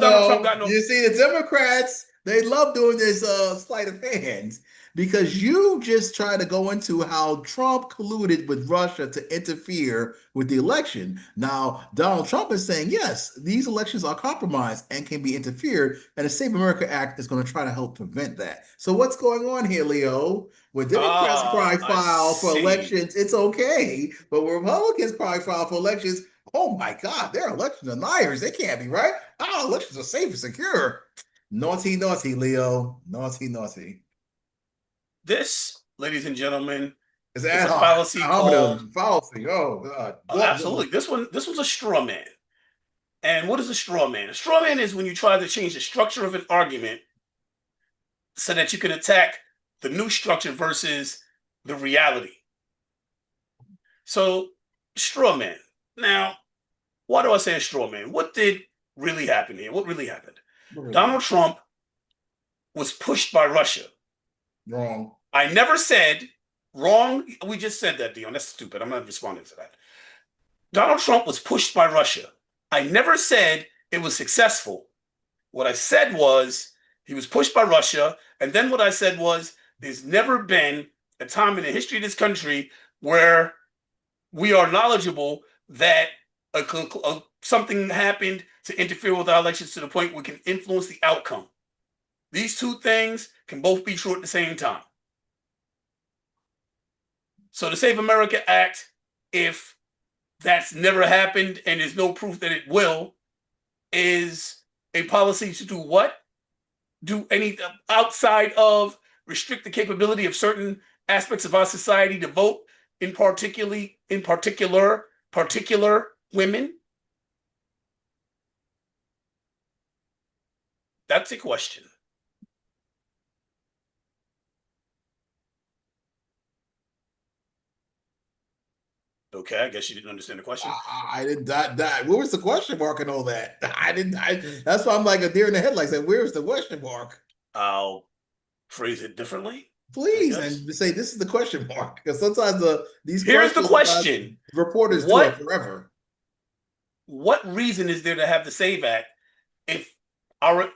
S2: Donald Trump got no.
S1: You see, the Democrats, they love doing this sleight of hand because you just try to go into how Trump colluded with Russia to interfere with the election. Now, Donald Trump is saying, yes, these elections are compromised and can be interfered, and the Save America Act is going to try to help prevent that. So what's going on here, Leo? When Democrats cry foul for elections, it's okay. But when Republicans cry foul for elections, oh my God, they're election deniers. They can't be right. Our elections are safe and secure. Naughty, naughty, Leo. Naughty, naughty.
S2: This, ladies and gentlemen,
S1: It's
S2: is
S1: ad
S2: a
S1: hoc.
S2: fallacy called
S1: Fallacy. Oh God.
S2: absolutely. This was a straw man. And what is a straw man? A straw man is when you try to change the structure of an argument so that you can attack the new structure versus the reality. So, straw man. Now, why do I say a straw man? What did really happen here? What really happened? Donald Trump was pushed by Russia.
S1: Wrong.
S2: I never said wrong. We just said that, Dion. That's stupid. I'm not responding to that. Donald Trump was pushed by Russia. I never said it was successful. What I said was he was pushed by Russia. And then what I said was there's never been a time in the history of this country where we are knowledgeable that something happened to interfere with our elections to the point we can influence the outcome. These two things can both be true at the same time. So the Save America Act, if that's never happened and there's no proof that it will, is a policy to do what? Do anything outside of restrict the capability of certain aspects of our society to vote, in particular women? That's a question. Okay, I guess you didn't understand the question.
S1: I didn't. Where was the question mark and all that? I didn't. That's why I'm like a deer in the headlights. Like, where's the question mark?
S2: I'll phrase it differently.
S1: Please, and say this is the question mark, because sometimes these
S2: Here's the
S1: questions,
S2: question.
S1: reporters do it forever.
S2: What reason is there to have the SAVE Act if our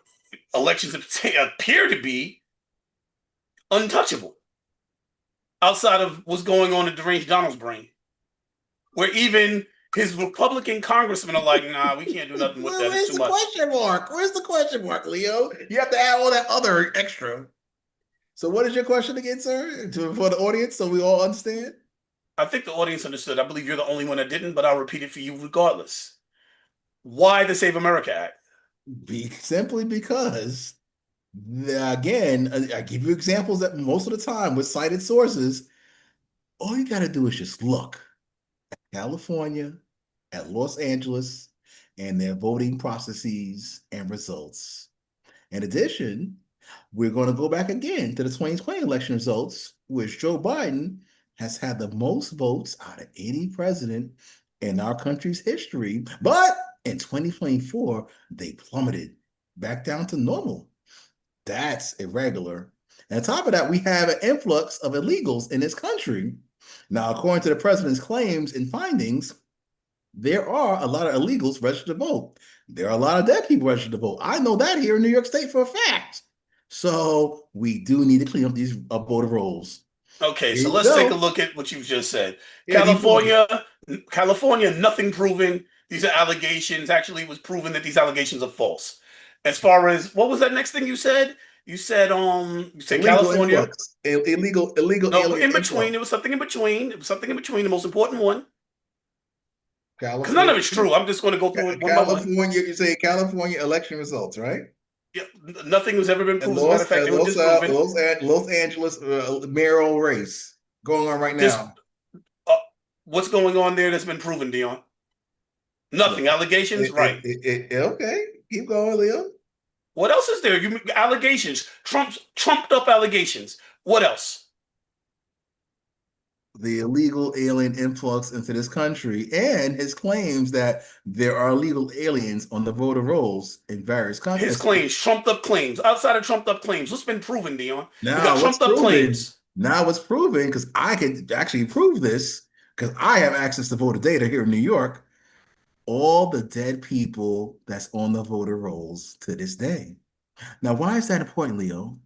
S2: elections appear to be untouchable outside of what's going on in deranged Donald's brain, where even his Republican congressmen are like, nah, we can't do nothing with that.
S1: Where's
S2: It's too much.
S1: Question mark? Where's the question mark, Leo? You have to add all that other extra. So what is your question again, sir? For the audience, so we all understand?
S2: I think the audience understood. I believe you're the only one that didn't, but I'll repeat it for you regardless. Why the Save America Act?
S1: Simply because, again, I give you examples that most of the time with cited sources. All you got to do is just look at California, at Los Angeles, and their voting processes and results. In addition, we're going to go back again to the 2020 election results, which Joe Biden has had the most votes out of any president in our country's history. But in 2024, they plummeted back down to normal. That's irregular. And on top of that, we have an influx of illegals in this country. Now, according to the president's claims and findings, there are a lot of illegals registered to vote. There are a lot of dead people registered to vote. I know that here in New York State for a fact. So we do need to clean up these voter rolls.
S2: Okay, so let's take a look at what you've just said. California, nothing proven. These are allegations. Actually, it was proven that these allegations are false. As far as what was that next thing you said? You said California.
S1: Influx. Illegal
S2: no, in between. It was something in between. It was something in between. The most important one. Because none of it's true. I'm just going to go through it one by one.
S1: You say California election results, right?
S2: Yeah, nothing has ever been proven. As a matter of fact, they were disproven.
S1: Los Angeles mayoral race going on right now.
S2: What's going on there that's been proven, Dion? Nothing. Allegations, right?
S1: Okay, keep going, Leo.
S2: What else is there? Allegations. Trumped up allegations. What else?
S1: The illegal alien influx into this country and his claims that there are illegal aliens on the voter rolls in various countries.
S2: His claims, trumped up claims. Outside of trumped up claims, what's been proven, Dion?
S1: Now,
S2: we got trumped up claims.
S1: Now it's proven, because I can actually prove this, because I have access to voter data here in New York, all the dead people that's on the voter rolls to this day. Now, why is that important, Leo?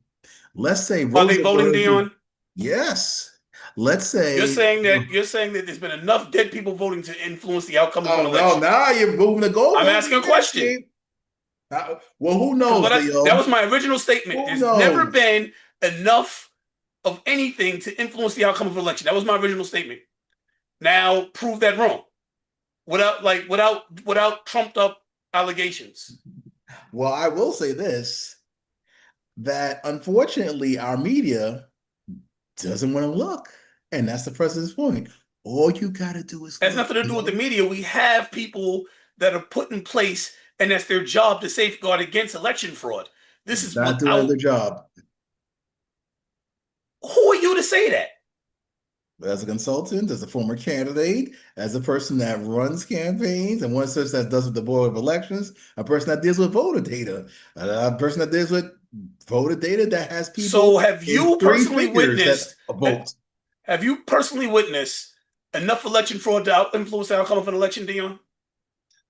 S1: Let's say
S2: are they voting, Dion?
S1: Yes. Let's say
S2: you're saying that there's been enough dead people voting to influence the outcome of an election.
S1: No, now you're moving the goal.
S2: I'm asking a question.
S1: Well, who knows, Leo?
S2: That was my original statement. There's never been enough of anything to influence the outcome of an election. That was my original statement. Now prove that wrong. Without trumped up allegations.
S1: Well, I will say this, that unfortunately our media doesn't want to look. And that's the president's point. All you got to do is
S2: It has
S1: look.
S2: nothing to do with the media. We have people that are put in place, and that's their job to safeguard against election fraud. This is
S1: Not doing
S2: without.
S1: their job.
S2: Who are you to say that?
S1: As a consultant, as a former candidate, as a person that runs campaigns, and one such that does with the Board of Elections, a person that deals with voter data, a person that deals with voter data that has
S2: So
S1: people in three figures that vote.
S2: have you personally witnessed enough election fraud to influence the outcome of an election, Dion?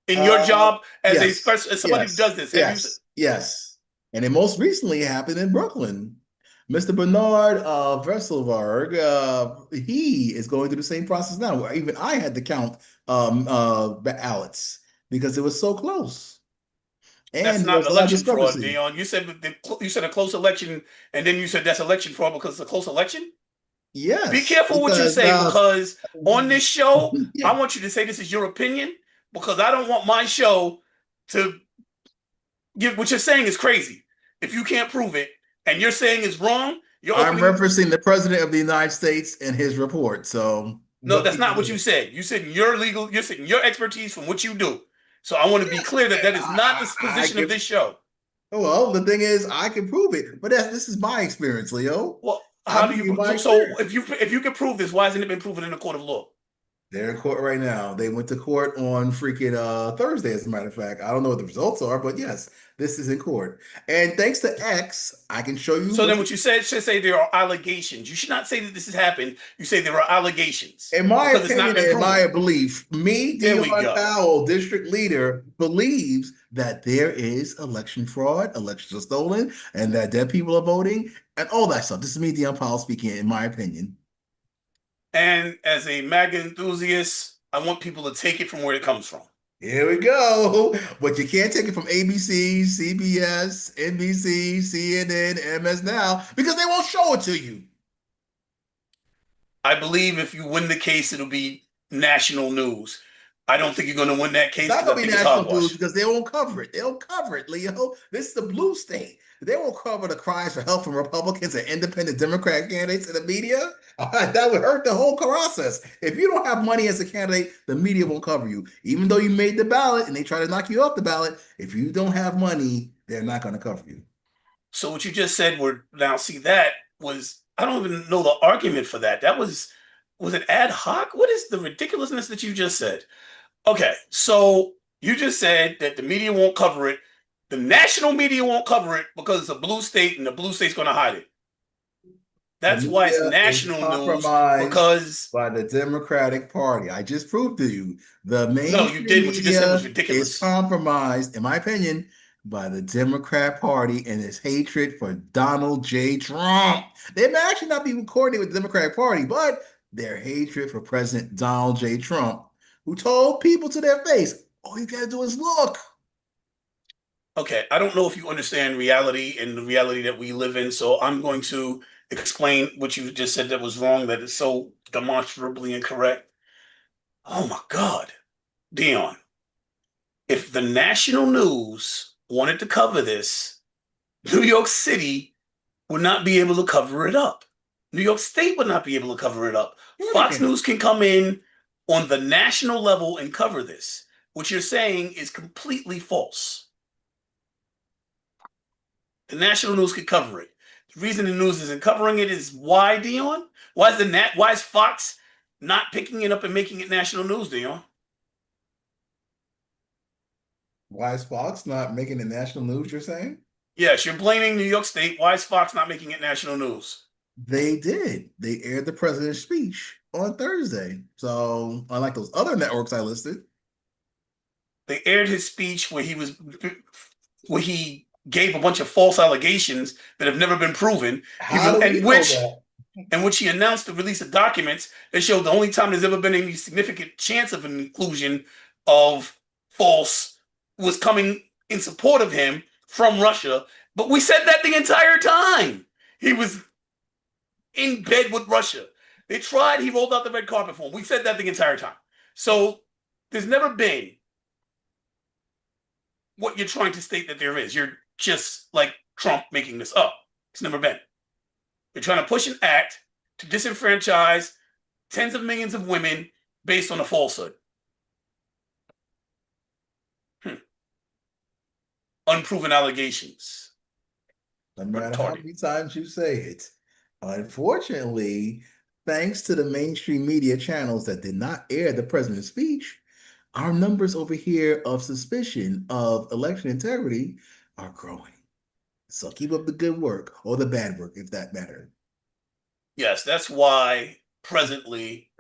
S2: In your
S1: Uh,
S2: job as as somebody who does this, have you?
S1: yes. And it most recently happened in Brooklyn. Mr. Bernard Vesselberg, he is going through the same process now, where even I had to count ballots because it was so close.
S2: That's
S1: And there
S2: not
S1: was a lot of
S2: election fraud,
S1: discrepancy.
S2: Dion. You said a close election, and then you said that's election fraud because it's a close election. Be
S1: Yes,
S2: careful what you
S1: because
S2: say,
S1: now,
S2: because on this show,
S1: yeah,
S2: I want you to say this is your opinion, because I don't want my show to give what you're saying is crazy. If you can't prove it and you're saying is wrong, you're
S1: I'm
S2: opening.
S1: referencing the president of the United States and his report. So
S2: No,
S1: what
S2: that's
S1: can you
S2: not what you
S1: do?
S2: said. You said you're saying your expertise from what you do. So I want to be clear that that is not the
S1: I
S2: position of
S1: can.
S2: this show.
S1: Well, the thing is, I can prove it, but this is my experience, Leo.
S2: Well, how
S1: I'm
S2: do
S1: giving you
S2: you
S1: my
S2: so
S1: experience.
S2: if you can prove this, why hasn't it been proven in a court of law?
S1: They're in court right now. They went to court on freaking Thursday, as a matter of fact. I don't know what the results are, but yes, this is in court. And thanks to X, I can show you
S2: So
S1: what
S2: then what you said should say there are allegations. You should not say that this has happened. You say there are allegations
S1: in my
S2: because it's not
S1: opinion
S2: been
S1: and in
S2: proven.
S1: my belief, me,
S2: There we
S1: Dion
S2: go.
S1: Powell, district leader, believes that there is election fraud, elections are stolen, and that dead people are voting, and all that stuff. This is me, Dion Powell, speaking, in my opinion.
S2: And as a MAGA enthusiast, I want people to take it from where it comes from.
S1: Here we go. But you can't take it from ABC, CBS, NBC, CNN, MS Now, because they won't show it to you.
S2: I believe if you win the case, it'll be national news. I don't think you're going to win that
S1: It's
S2: case
S1: not
S2: because I
S1: going to be
S2: think it's
S1: national news
S2: hogwash.
S1: because they won't cover it. They don't cover it, Leo. This is the blue state. They won't cover the cries for help from Republicans and independent Democrat candidates in the media. That would hurt the whole process. If you don't have money as a candidate, the media won't cover you. Even though you made the ballot and they try to knock you off the ballot, if you don't have money, they're not going to cover you.
S2: So what you just said were now see that was I don't even know the argument for that. That was it ad hoc? What is the ridiculousness that you just said? Okay, so you just said that the media won't cover it. The national media won't cover it because it's a blue state and the blue state's going to hide it.
S1: The
S2: That's why it's
S1: media is
S2: national news
S1: compromised
S2: because
S1: by the Democratic Party. I just proved to you the
S2: no, you
S1: mainstream
S2: didn't. What you just said was
S1: media is
S2: ridiculous.
S1: compromised, in my opinion, by the Democrat Party and its hatred for Donald J. Trump. They may actually not be coordinated with the Democratic Party, but their hatred for President Donald J. Trump, who told people to their face, all you gotta do is look.
S2: Okay, I don't know if you understand reality and the reality that we live in, so I'm going to explain what you just said that was wrong, that is so demonstrably incorrect. Oh my God, Dion, if the national news wanted to cover this, New York City would not be able to cover it up. New York State would not be able to cover it up.
S1: Sure they
S2: Fox
S1: can.
S2: News can come in on the national level and cover this. What you're saying is completely false. The national news could cover it. The reason the news isn't covering it is why, Dion? Why is Fox not picking it up and making it national news, Dion?
S1: Why is Fox not making the national news, you're saying?
S2: Yes, you're blaming New York State. Why is Fox not making it national news?
S1: They did. They aired the president's speech on Thursday. So, unlike those other networks I listed,
S2: They aired his speech where he gave a bunch of false allegations that have never been proven.
S1: how do we know that?
S2: In which he announced the release of documents that showed the only time there's ever been any significant chance of an inclusion of false was coming in support of him from Russia. But we said that the entire time. He was in bed with Russia. They tried, he rolled out the red carpet for him. We said that the entire time. So there's never been what you're trying to state that there is. You're just like Trump making this up. It's never been. You're trying to push an act to disenfranchise tens of millions of women based on a falsehood. Unproven allegations.
S1: No matter how many times you say it. Unfortunately, thanks to the mainstream media channels that did not air the president's speech, our numbers over here of suspicion of election integrity are growing. So keep up the good work, or the bad work, if that matters.
S2: Yes, that's why presently,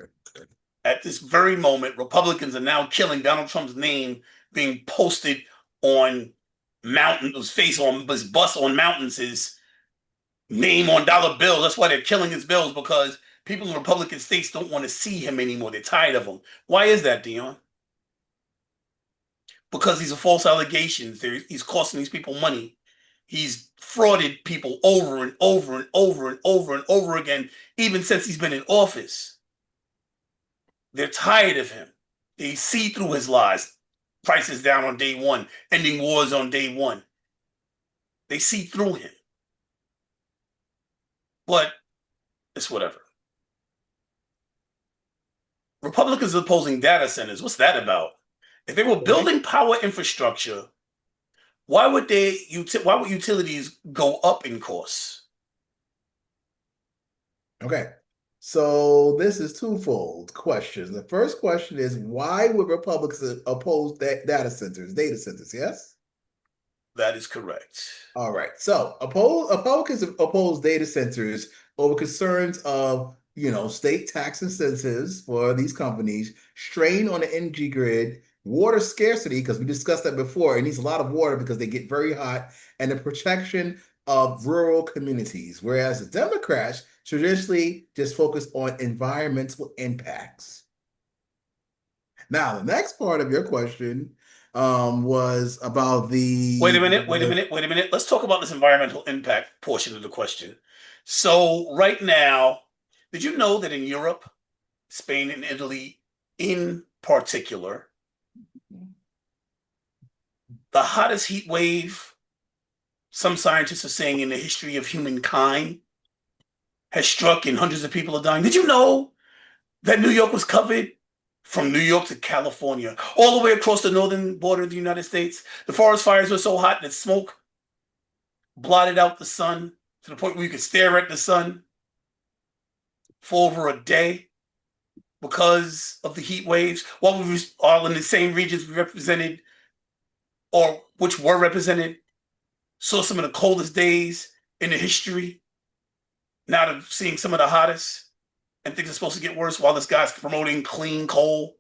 S2: at this very moment, Republicans are now killing Donald Trump's name being posted on his face on his bus on mountains, his name on dollar bills. That's why they're killing his bills, because people in Republican states don't want to see him anymore. They're tired of him. Why is that, Dion? Because these are false allegations. He's costing these people money. He's frauded people over and over and over and over and over again, even since he's been in office. They're tired of him. They see through his lies. Prices down on day one, ending wars on day one. They see through him. But it's whatever. Republicans are opposing data centers. What's that about? If they were building power infrastructure, why would utilities go up in costs?
S1: Okay, so this is twofold questions. The first question is, why would Republicans oppose data centers? Yes?
S2: That is correct.
S1: All right. So Republicans oppose data centers over concerns of, state tax incentives for these companies, strain on the energy grid, water scarcity, because we discussed that before. It needs a lot of water because they get very hot, and the protection of rural communities. Whereas the Democrats traditionally just focus on environmental impacts. Now, the next part of your question was about the.
S2: Wait a minute. Let's talk about this environmental impact portion of the question. So right now, did you know that in Europe, Spain and Italy in particular, the hottest heat wave, some scientists are saying in the history of humankind, has struck and hundreds of people are dying? Did you know that New York was covered from New York to California, all the way across the northern border of the United States? The forest fires were so hot that smoke blotted out the sun to the point where you could stare at the sun for over a day because of the heat waves. While we were all in the same regions we represented, or which were represented, saw some of the coldest days in the history. Now they're seeing some of the hottest, and things are supposed to get worse while this guy's promoting clean coal.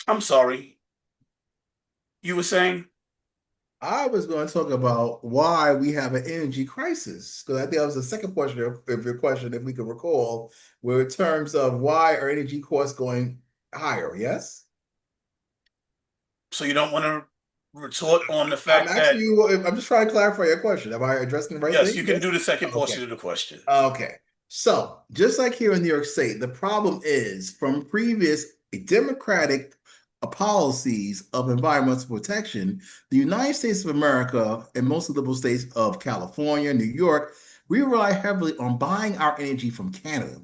S2: I'm sorry. You were saying?
S1: I was going to talk about why we have an energy crisis, because I think that was the second portion of your question, if we can recall, where in terms of why are energy costs going higher, yes?
S2: So you don't want to retort on the fact that
S1: I'm just trying to clarify your question. Am I addressing the right
S2: yes,
S1: thing?
S2: you can do the second portion
S1: Okay.
S2: of the question.
S1: Okay. So just like here in New York State, the problem is from previous Democratic policies of environmental protection, the United States of America and most of the liberal states of California, New York, we rely heavily on buying our energy from Canada.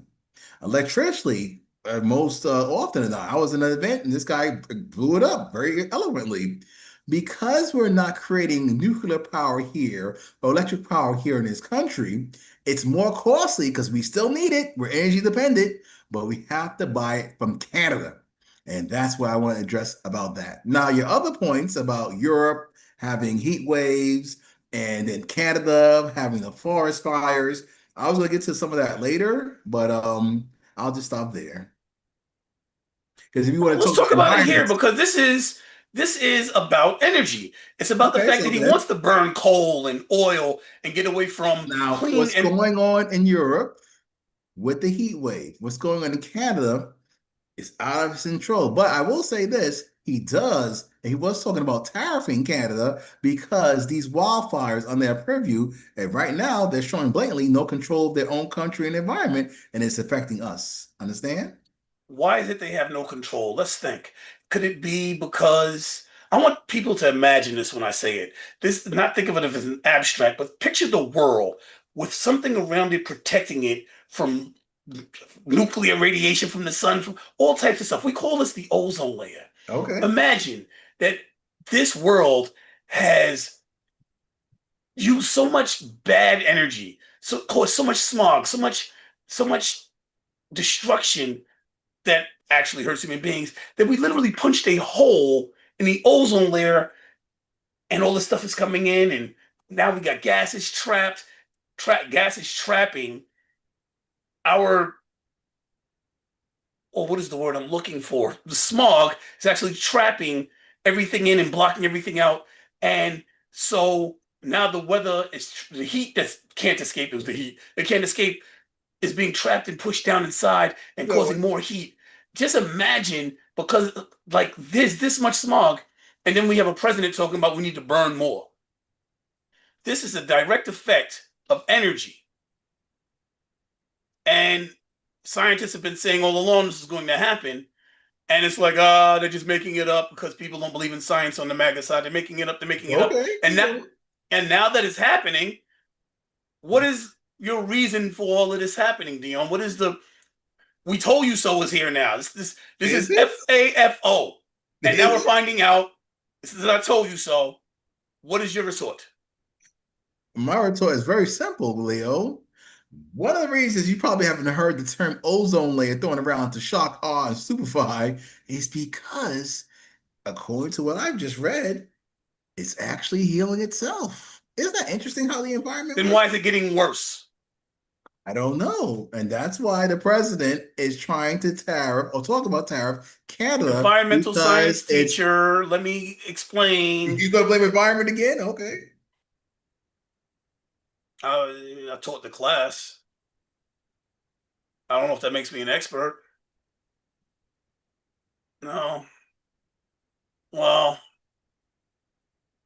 S1: Electricity, most often than not. I was in an event and this guy blew it up very eloquently. Because we're not creating nuclear power here or electric power here in this country, it's more costly because we still need it. We're energy dependent, but we have to buy it from Canada. And that's what I want to address about that. Now, your other points about Europe having heat waves and then Canada having the forest fires, I was going to get to some of that later, but I'll just stop there. Because if you want to
S2: Let's
S1: talk
S2: talk about it here,
S1: environment,
S2: because this is about energy. It's about the
S1: okay,
S2: fact
S1: so
S2: that he
S1: then
S2: wants to burn coal and oil and get away from
S1: now
S2: clean
S1: what's
S2: and
S1: going on in Europe with the heat wave, what's going on in Canada is out of his control. But I will say this, and he was talking about tariffing Canada because these wildfires on their purview, and right now they're showing blatantly no control of their own country and environment, and it's affecting us. Understand?
S2: why is it they have no control? Let's think. Could it be because I want people to imagine this when I say it? This, not think of it as an abstract, but picture the world. with something around it protecting it from nuclear radiation from the sun, from all types of stuff. We call this the ozone layer.
S1: Okay.
S2: Imagine that this world has used so much bad energy, so caused so much smog, so much destruction that actually hurts human beings, that we literally punched a hole in the ozone layer, and all this stuff is coming in, and now we got gases trapped. Gas is trapping our, or what is the word I'm looking for? The smog is actually trapping everything in and blocking everything out. And so now the weather is, the heat that can't escape, it was the heat that can't escape, is being trapped and pushed down inside and causing more heat. Just imagine, because like there's this much smog, and then we have a president talking about we need to burn more. This is a direct effect of energy. And scientists have been saying all along this is going to happen. And it's like, they're just making it up because people don't believe in science on the MAGA side. They're making it up, they're making it up. And now that it's happening, what is your reason for all of this happening, Dion? What is the "we told you so" is here now? This is FAFO. And now we're finding out this is "I told you so." What is your retort?
S1: My retort is very simple, Leo. One of the reasons you probably haven't heard the term ozone layer thrown around to shock, awe, and stupefy is because, according to what I've just read, it's actually healing itself. Isn't that interesting how the environment
S2: Then why is it getting worse?
S1: I don't know. And that's why the president is trying to tariff or talk about tariff Canada.
S2: Environmental science teacher, let me explain.
S1: You gonna blame environment again? Okay.
S2: I taught the class. I don't know if that makes me an expert. No. Well,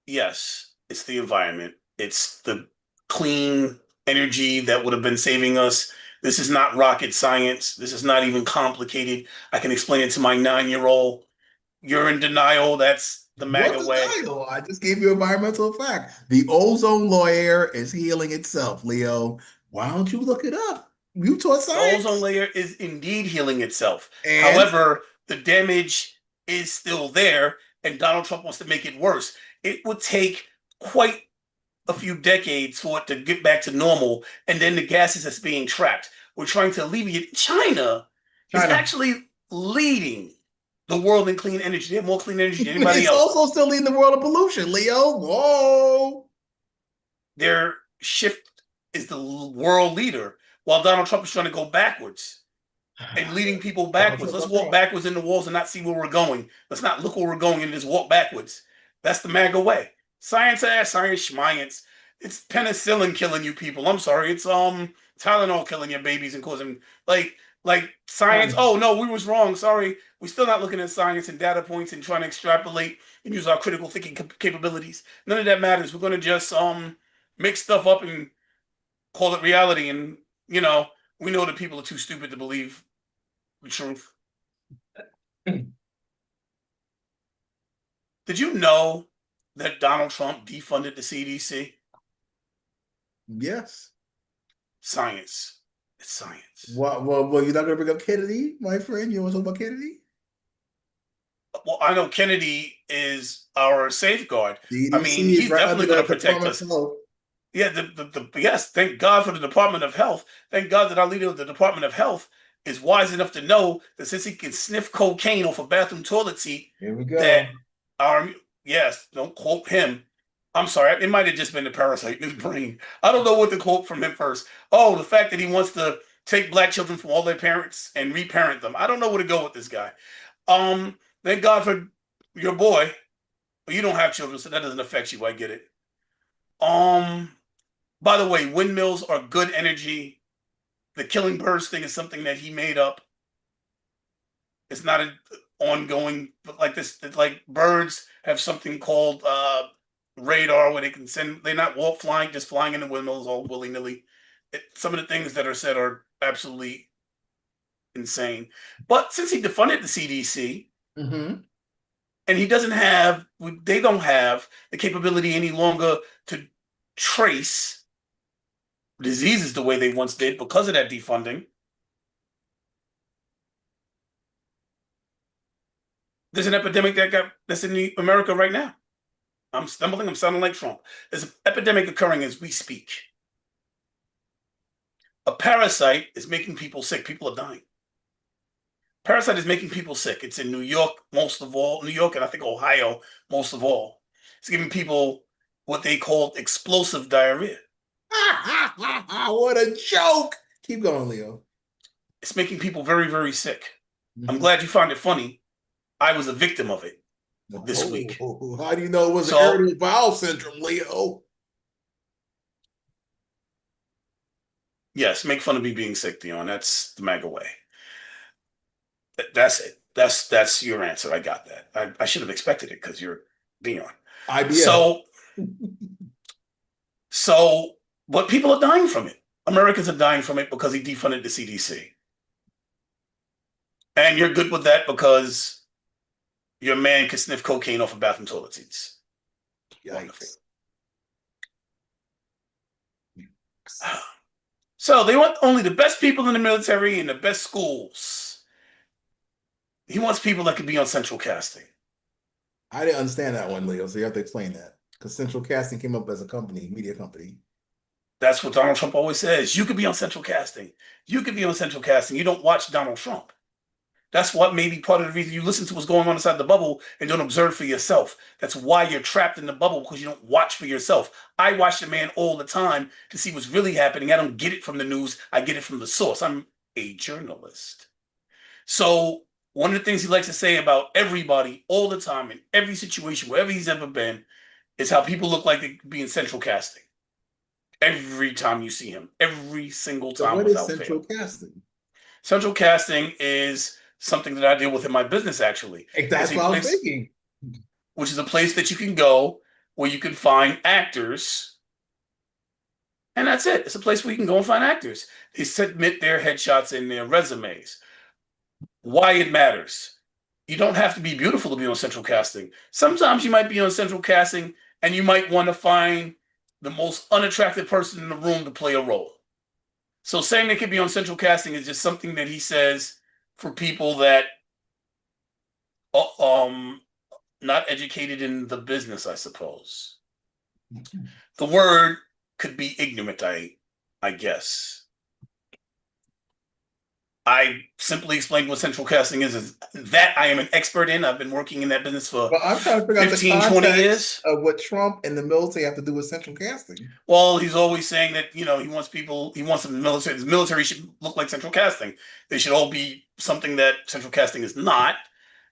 S2: yes, it's the environment. It's the clean energy that would have been saving us. This is not rocket science. This is not even complicated. I can explain it to my 9-year-old. You're in denial. That's the MAGA way.
S1: Denial? I just gave you environmental fact. The ozone layer is healing itself, Leo. Why don't you look it up? You taught science.
S2: The ozone layer is indeed healing itself.
S1: And
S2: however, the damage is still there, and Donald Trump wants to make it worse. It would take quite a few decades for it to get back to normal, and then the gases that's being trapped. We're trying to alleviate. China is actually leading the world in clean energy. They have more clean energy than anybody else.
S1: It's also still leading the world of pollution, Leo. Whoa.
S2: Their shift is the world leader, while Donald Trump is trying to go backwards and leading people backwards. Let's walk backwards in the walls and not see where we're going. Let's not look where we're going and just walk backwards. That's the MAGA way. Science schmience. It's penicillin killing you people. I'm sorry. It's Tylenol killing your babies and causing like science. Oh no, we was wrong. Sorry. We're still not looking at science and data points and trying to extrapolate and use our critical thinking capabilities. None of that matters. We're gonna just make stuff up and call it reality. And we know that people are too stupid to believe the truth. Did you know that Donald Trump defunded the CDC?
S1: Yes.
S2: Science. It's science.
S1: Well, you're not going to bring up Kennedy, my friend? You want to talk about Kennedy?
S2: Well, I know Kennedy is our safeguard.
S1: CDC
S2: I mean, he's definitely going to protect us. Yeah, yes, thank God for the Department of Health. Thank God that our leader of the Department of Health is wise enough to know that since he can sniff cocaine off a bathroom toilet seat,
S1: here we go.
S2: That yes, don't quote him. I'm sorry, it might have just been the parasite in his brain. I don't know what to quote from him first. Oh, the fact that he wants to take black children from all their parents and reparent them. I don't know where to go with this guy. Thank God for your boy. But you don't have children, so that doesn't affect you. I get it. By the way, windmills are good energy. The killing birds thing is something that he made up. It's not an ongoing, but like this, like birds have something called radar where they can send, they're not just flying in the windmills all willy-nilly. Some of the things that are said are absolutely insane. But since he defunded the CDC, and he doesn't have, they don't have the capability any longer to trace diseases the way they once did because of that defunding. There's an epidemic that's in America right now. I'm stumbling. I'm sounding like Trump. There's an epidemic occurring as we speak. A parasite is making people sick. People are dying. Parasite is making people sick. It's in New York, most of all. New York and I think Ohio, most of all. It's giving people what they call explosive diarrhea.
S1: What a joke. Keep going, Leo.
S2: It's making people very, very sick. I'm glad you found it funny. I was a victim of it this week.
S1: How do you know it was
S2: So-
S1: irritable bowel syndrome, Leo?
S2: Yes, make fun of me being sick, Dion. That's the MAGA way. That's it. That's your answer. I got that. I should have expected it because you're Dion.
S1: IBS.
S2: So, but people are dying from it. Americans are dying from it because he defunded the CDC. And you're good with that because your man can sniff cocaine off of bathroom toilet seats. Wonderful. So they want only the best people in the military and the best schools. He wants people that could be on central casting.
S1: I didn't understand that one, Leo, so you have to explain that. Because Central Casting came up as a company, media company.
S2: That's what Donald Trump always says. You could be on central casting. You could be on central casting. You don't watch Donald Trump. That's what may be part of the reason you listen to what's going on inside the bubble and don't observe for yourself. That's why you're trapped in the bubble, because you don't watch for yourself. I watch the man all the time to see what's really happening. I don't get it from the news. I get it from the source. I'm a journalist. So one of the things he likes to say about everybody all the time in every situation, wherever he's ever been, is how people look like they could be in central casting. Every time you see him, every single time.
S1: So what is
S2: without
S1: Central
S2: fail.
S1: Casting?
S2: Central casting is something that I deal with in my business, actually.
S1: That's what I was thinking.
S2: Which is a place that you can go where you can find actors. And that's it. It's a place where you can go and find actors. They submit their headshots and their resumes. Why it matters. You don't have to be beautiful to be on central casting. Sometimes you might be on central casting and you might want to find the most unattractive person in the room to play a role. So saying they could be on central casting is just something that he says for people that not educated in the business, I suppose. The word could be ignorant, I guess. I simply explained what central casting is that I am an expert in. I've been working in that business for
S1: I'm trying to figure
S2: 15,
S1: out the
S2: 20
S1: context
S2: years.
S1: of what Trump and the military have to do with central casting.
S2: Well, he's always saying that, he wants the military should look like central casting. They should all be something that central casting is not,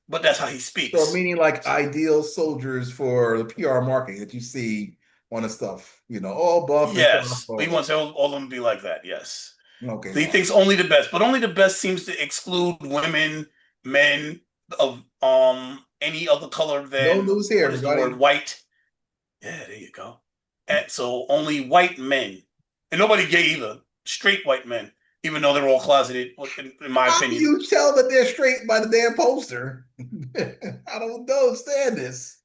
S2: but that's how he speaks.
S1: So meaning like ideal soldiers for the PR marketing that you see on the stuff, all buff.
S2: Yes, he wants all of them to be like that, yes.
S1: Okay.
S2: He thinks only the best, but only the best seems to exclude women, men of any other color than
S1: no news here.
S2: what is the word, white. Yeah, there you go. And so only white men, and nobody gay either. Straight white men, even though they're all closeted, in my opinion.
S1: How do you tell that they're straight by the damn poster? I don't understand this.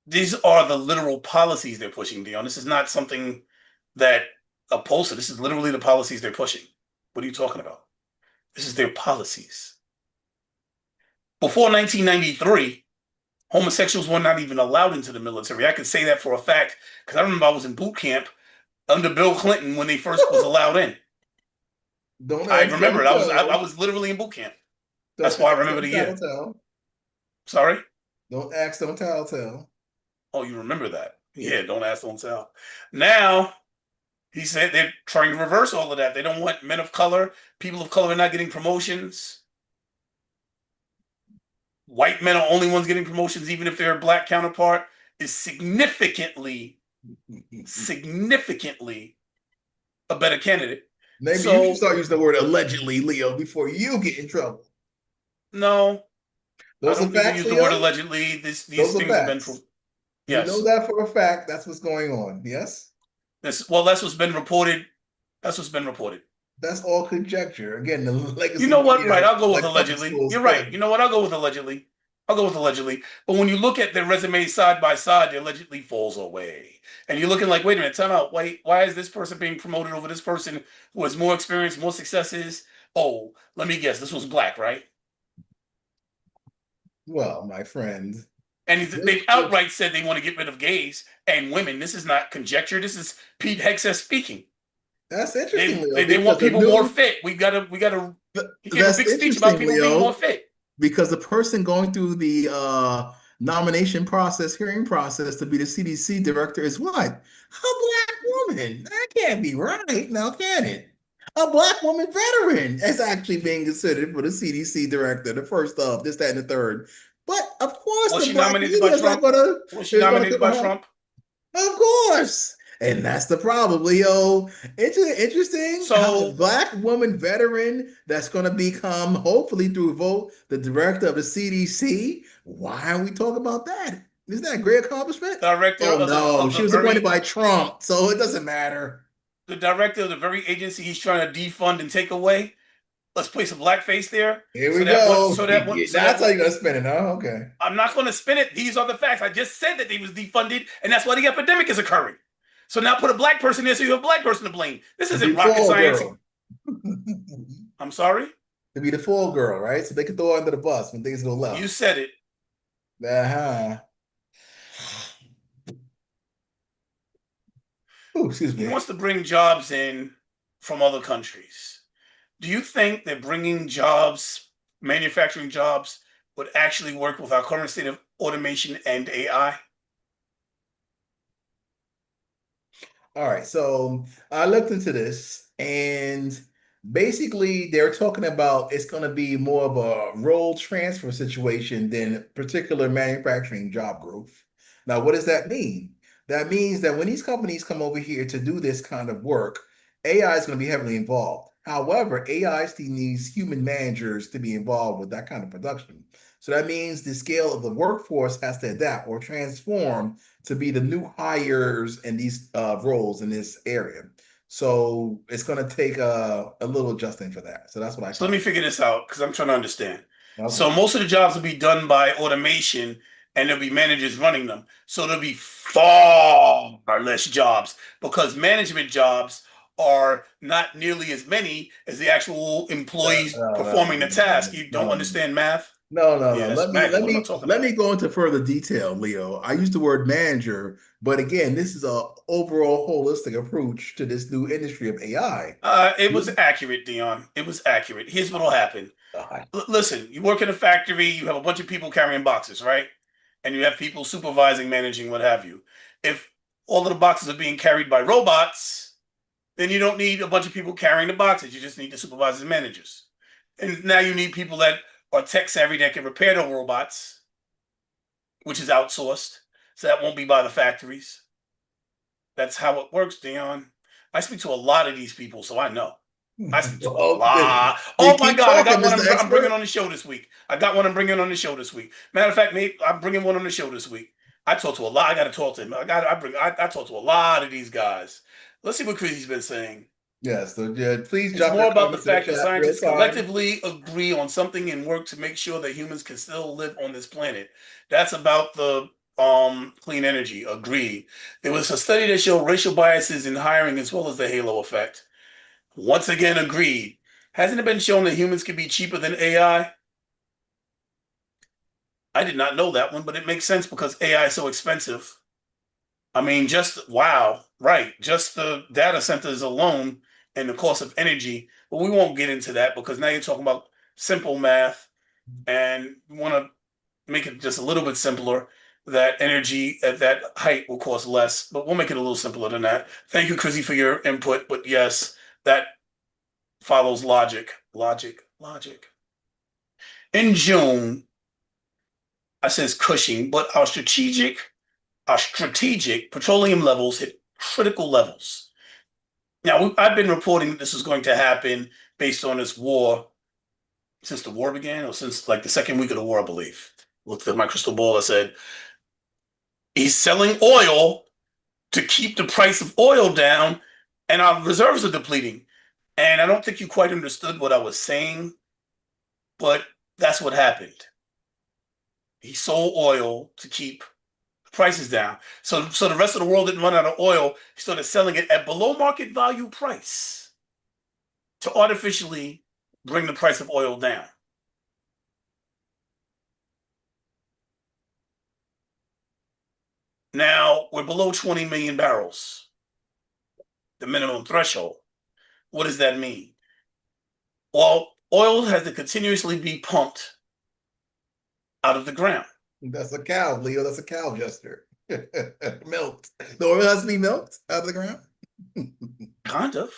S2: These are the literal policies they're pushing, Dion. This is not something that a poster. This is literally the policies they're pushing. What are you talking about? This is their policies. Before 1993, homosexuals were not even allowed into the military. I could say that for a fact because I remember I was in boot camp under Bill Clinton when they first was allowed in. I remember it. I was literally in boot camp. That's why I remember the year. Sorry?
S1: Don't ask, don't tell.
S2: Oh, you remember that? Yeah, don't ask, don't tell. Now, he said they're trying to reverse all of that. They don't want men of color. People of color are not getting promotions. White men are only ones getting promotions, even if they're a black counterpart, is significantly a better candidate.
S1: Maybe you should start using the word allegedly, Leo, before you get in trouble.
S2: No.
S1: Those
S2: I don't
S1: are facts,
S2: use the word allegedly. These things have been...
S1: Yes. You know that for a fact. That's what's going on. Yes?
S2: That's what's been reported. That's what's been reported.
S1: That's all conjecture. Again, the legacy.
S2: You know what? Right, I'll go with allegedly. You're right. You know what? I'll go with allegedly. I'll go with allegedly. But when you look at their resumes side by side, they allegedly falls away. And you're looking like, wait a minute, time out. Wait, why is this person being promoted over this person who has more experience, more successes? Oh, let me guess, this was black, right?
S1: Well, my friend,
S2: And
S1: this
S2: they've outright said they want to get rid of gays and women. This is not conjecture. This is Pete Hegseth speaking.
S1: that's interesting, Leo,
S2: They want
S1: because
S2: people more fit. We gotta. He gave a
S1: that's
S2: big speech about
S1: interesting,
S2: people being more
S1: Leo,
S2: fit.
S1: because the person going through the nomination process, hearing process to be the CDC director is what? A black woman. That can't be right now, can it? A black woman veteran is actually being considered for the CDC director, the first of this, that, and the third. But of course,
S2: Was
S1: the
S2: she
S1: black
S2: nominated by
S1: media is not
S2: Trump?
S1: gonna
S2: Was she
S1: is gonna
S2: nominated
S1: come
S2: by
S1: on.
S2: Trump?
S1: Of course. And that's the problem, Leo. It's interesting how a
S2: So
S1: black woman veteran that's going to become, hopefully through vote, the director of the CDC. Why aren't we talking about that? Isn't that a great accomplishment?
S2: director
S1: Oh no,
S2: of
S1: she
S2: the
S1: was appointed
S2: very
S1: by Trump, so it doesn't matter.
S2: the director of the very agency he's trying to defund and take away. Let's place a black face there
S1: Here
S2: so
S1: we
S2: that what
S1: go.
S2: so that what so that
S1: That's how
S2: what
S1: you're gonna spin it, huh? Okay.
S2: I'm not going to spin it. These are the facts. I just said that they was defunded, and that's why the epidemic is occurring. So now put a black person there, so you have a black person to blame. This
S1: To be
S2: isn't
S1: the
S2: rocket
S1: fall
S2: science.
S1: girl.
S2: I'm sorry.
S1: To be the fall girl, right? So they can throw her under the bus when things go
S2: You
S1: left.
S2: said it.
S1: Uh-huh. Oh, excuse
S2: He
S1: me.
S2: wants to bring jobs in from other countries. Do you think that bringing jobs, manufacturing jobs, would actually work with our current state of automation and AI?
S1: All right, so I looked into this, and basically they're talking about it's going to be more of a role transfer situation than particular manufacturing job growth. Now, what does that mean? That means that when these companies come over here to do this kind of work, AI is going to be heavily involved. However, AI still needs human managers to be involved with that kind of production. So that means the scale of the workforce has to adapt or transform to be the new hires in these roles in this area. So it's going to take a little adjusting for that. So that's what I
S2: So let me
S1: found.
S2: figure this out because I'm trying to understand. So
S1: Okay.
S2: most of the jobs will be done by automation and there'll be managers running them. So there'll be far less jobs because management jobs are not nearly as many as the actual employees
S1: No, no,
S2: performing the task. You
S1: no,
S2: don't
S1: no, no.
S2: understand math?
S1: No, no,
S2: Yeah,
S1: no.
S2: that's
S1: Let me
S2: math.
S1: let
S2: What am I
S1: me
S2: talking
S1: let me
S2: about?
S1: go into further detail, Leo. I use the word manager, but again, this is a overall holistic approach to this new industry of AI.
S2: It was accurate, Dion. It was accurate. Here's what'll happen.
S1: God.
S2: Listen, you work in a factory, you have a bunch of people carrying boxes, right? And you have people supervising, managing, what have you. If all of the boxes are being carried by robots, then you don't need a bunch of people carrying the boxes. You just need the supervisors and managers. And now you need people that are tech savvy that can repair the robots, which is outsourced. So that won't be by the factories. That's how it works, Dion. I speak to a lot of these people, so I know. I speak to a
S1: Well,
S2: lot.
S1: then
S2: Oh my
S1: keep
S2: God, I
S1: talking,
S2: got one
S1: Mr.
S2: I'm bringing
S1: Expert.
S2: on the show this week. I got one I'm bringing on the show this week. Matter of fact, mate, I'm bringing one on the show this week. I talk to a lot. I got to talk to him. I talk to a lot of these guys. Let's see what Chrissy's been saying.
S1: Yes, so yeah, please
S2: It's
S1: drop your
S2: more about the
S1: comments in the
S2: fact that
S1: chat real
S2: scientists
S1: time.
S2: collectively agree on something and work to make sure that humans can still live on this planet. That's about the clean energy. Agreed. There was a study that showed racial biases in hiring as well as the halo effect. Once again, agreed. Hasn't it been shown that humans can be cheaper than AI? I did not know that one, but it makes sense because AI is so expensive. I mean, just wow, right? Just the data centers alone and the cost of energy. But we won't get into that because now you're talking about simple math and we want to make it just a little bit simpler. That energy at that height will cost less, but we'll make it a little simpler than that. Thank you, Chrissy, for your input. But yes, that follows logic, logic, logic. In June, I says Cushing, but our strategic petroleum levels hit critical levels. Now, I've been reporting that this is going to happen based on this war since the war began, or since like the second week of the war, I believe. Looked at my crystal ball. I said he's selling oil to keep the price of oil down, and our reserves are depleting. And I don't think you quite understood what I was saying, but that's what happened. He sold oil to keep prices down. So the rest of the world didn't run out of oil. He started selling it at below market value price to artificially bring the price of oil down. Now we're below 20 million barrels, the minimum threshold. What does that mean? Well, oil has to continuously be pumped out of the ground.
S1: That's a cow, Leo. That's a cow gesture. Milked. The oil has to be milked out of the ground.
S2: Kind of.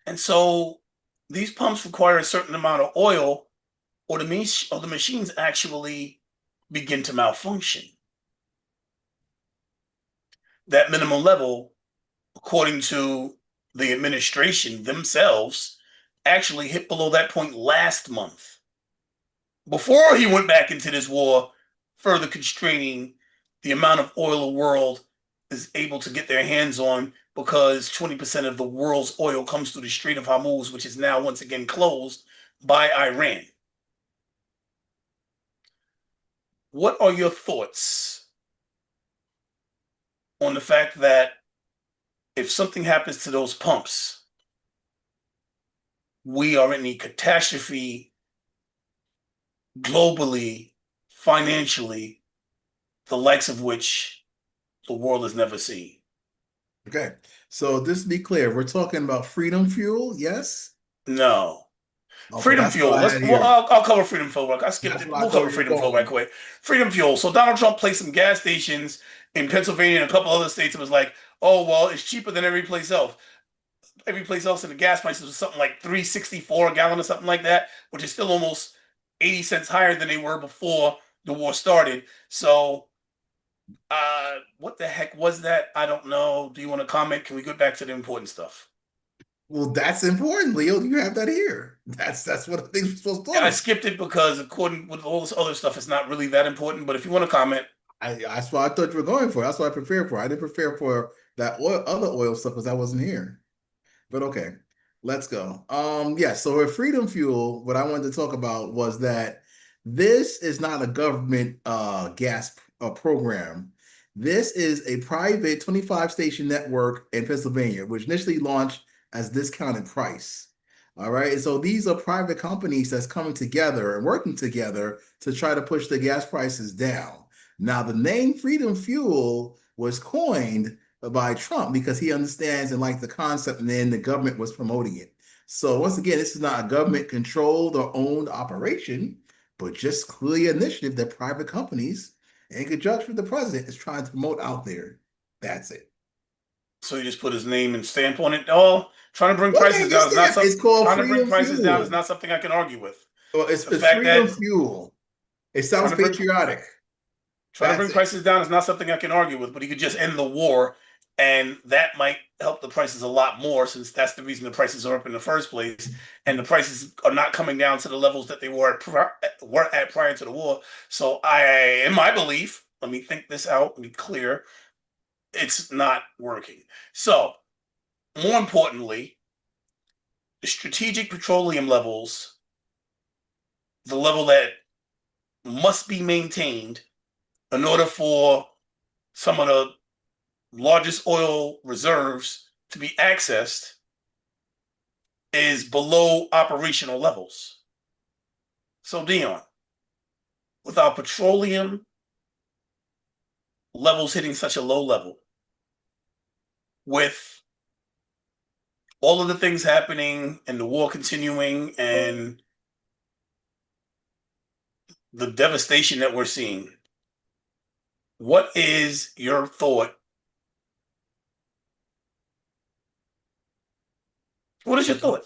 S2: And so these pumps require a certain amount of oil, or the machines actually begin to malfunction. That minimum level, according to the administration themselves, actually hit below that point last month, before he went back into this war, further constraining the amount of oil the world is able to get their hands on, because 20% of the world's oil comes through the Strait of Hormuz, which is now once again closed by Iran. What are your thoughts on the fact that if something happens to those pumps, we are in a catastrophe globally, financially, the likes of which the world has never seen?
S1: Okay, so just to be clear, we're talking about Freedom Fuel, yes?
S2: No.
S1: Okay,
S2: Freedom
S1: that's what
S2: Fuel.
S1: I had
S2: Well,
S1: here.
S2: I'll cover Freedom Fuel. I skipped
S1: That's
S2: it.
S1: what I
S2: We'll
S1: thought
S2: cover
S1: you were
S2: Freedom Fuel right
S1: going.
S2: quick. Freedom Fuel. So Donald Trump placed some gas stations in Pennsylvania and a couple other states. It was like, oh well, it's cheaper than every place else. Every place else, and the gas prices was something like $3.64 a gallon or something like that, which is still almost 80 cents higher than they were before the war started. So, what the heck was that? I don't know. Do you want to comment? Can we get back to the important stuff?
S1: Well, that's important, Leo. You have that here. That's what things we're supposed to talk
S2: I
S1: about.
S2: skipped it because, according with all this other stuff, it's not really that important. But if you want to comment,
S1: That's what I thought you were going for. That's what I prepared for. I didn't prepare for that other oil stuff because I wasn't here. But okay, let's go. Yeah, so with Freedom Fuel, what I wanted to talk about was that this is not a government gas program. This is a private 25 station network in Pennsylvania, which initially launched as discounted price. All right, and so these are private companies that's coming together and working together to try to push the gas prices down. Now, the name Freedom Fuel was coined by Trump because he understands and likes the concept, and then the government was promoting it. So once again, this is not a government controlled or owned operation, but just clearly an initiative that private companies, in conjunction with the president, is trying to promote out there. That's it.
S2: so he just put his name and stamp on it. Oh, trying to bring
S1: What
S2: prices
S1: name is
S2: down is not
S1: that?
S2: something.
S1: It's called
S2: Trying to bring
S1: Freedom
S2: prices down is
S1: Fuel.
S2: not something I can argue with.
S1: Well,
S2: The
S1: it's
S2: fact
S1: Freedom
S2: that
S1: Fuel. It
S2: trying
S1: sounds
S2: to bring
S1: patriotic.
S2: trying to
S1: That's
S2: bring
S1: it.
S2: prices down is not something I can argue with. But he could just end the war, and that might help the prices a lot more, since that's the reason the prices are up in the first place, and the prices are not coming down to the levels that they were at prior to the war. So in my belief, let me think this out and be clear, it's not working. So more importantly, the strategic petroleum levels, the level that must be maintained in order for some of the largest oil reserves to be accessed, is below operational levels. So, Dion, with our petroleum levels hitting such a low level, with all of the things happening and the war continuing and the devastation that we're seeing, what is your thought? What is your thought?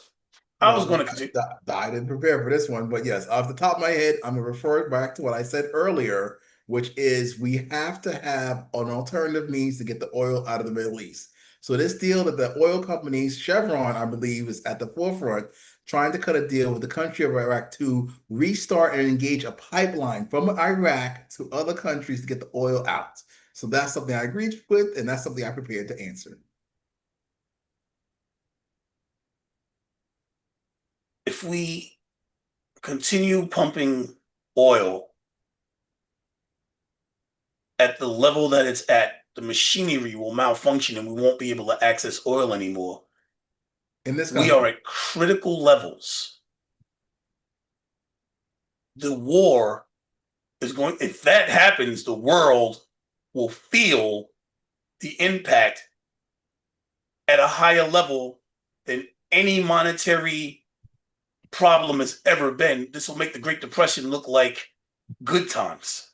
S2: I was
S1: Well,
S2: going to continue.
S1: I didn't prepare for this one, but yes, off the top of my head, I'm gonna refer back to what I said earlier, which is we have to have an alternative means to get the oil out of the Middle East. So this deal that the oil companies, Chevron, I believe, is at the forefront, trying to cut a deal with the country of Iraq to restart and engage a pipeline from Iraq to other countries to get the oil out. So that's something I agreed with, and that's something I prepared to answer.
S2: If we continue pumping oil at the level that it's at, the machinery will malfunction and we won't be able to access oil anymore.
S1: In this
S2: We
S1: country.
S2: are at critical levels. The war is going, if that happens, the world will feel the impact at a higher level than any monetary problem has ever been. This will make the Great Depression look like good times.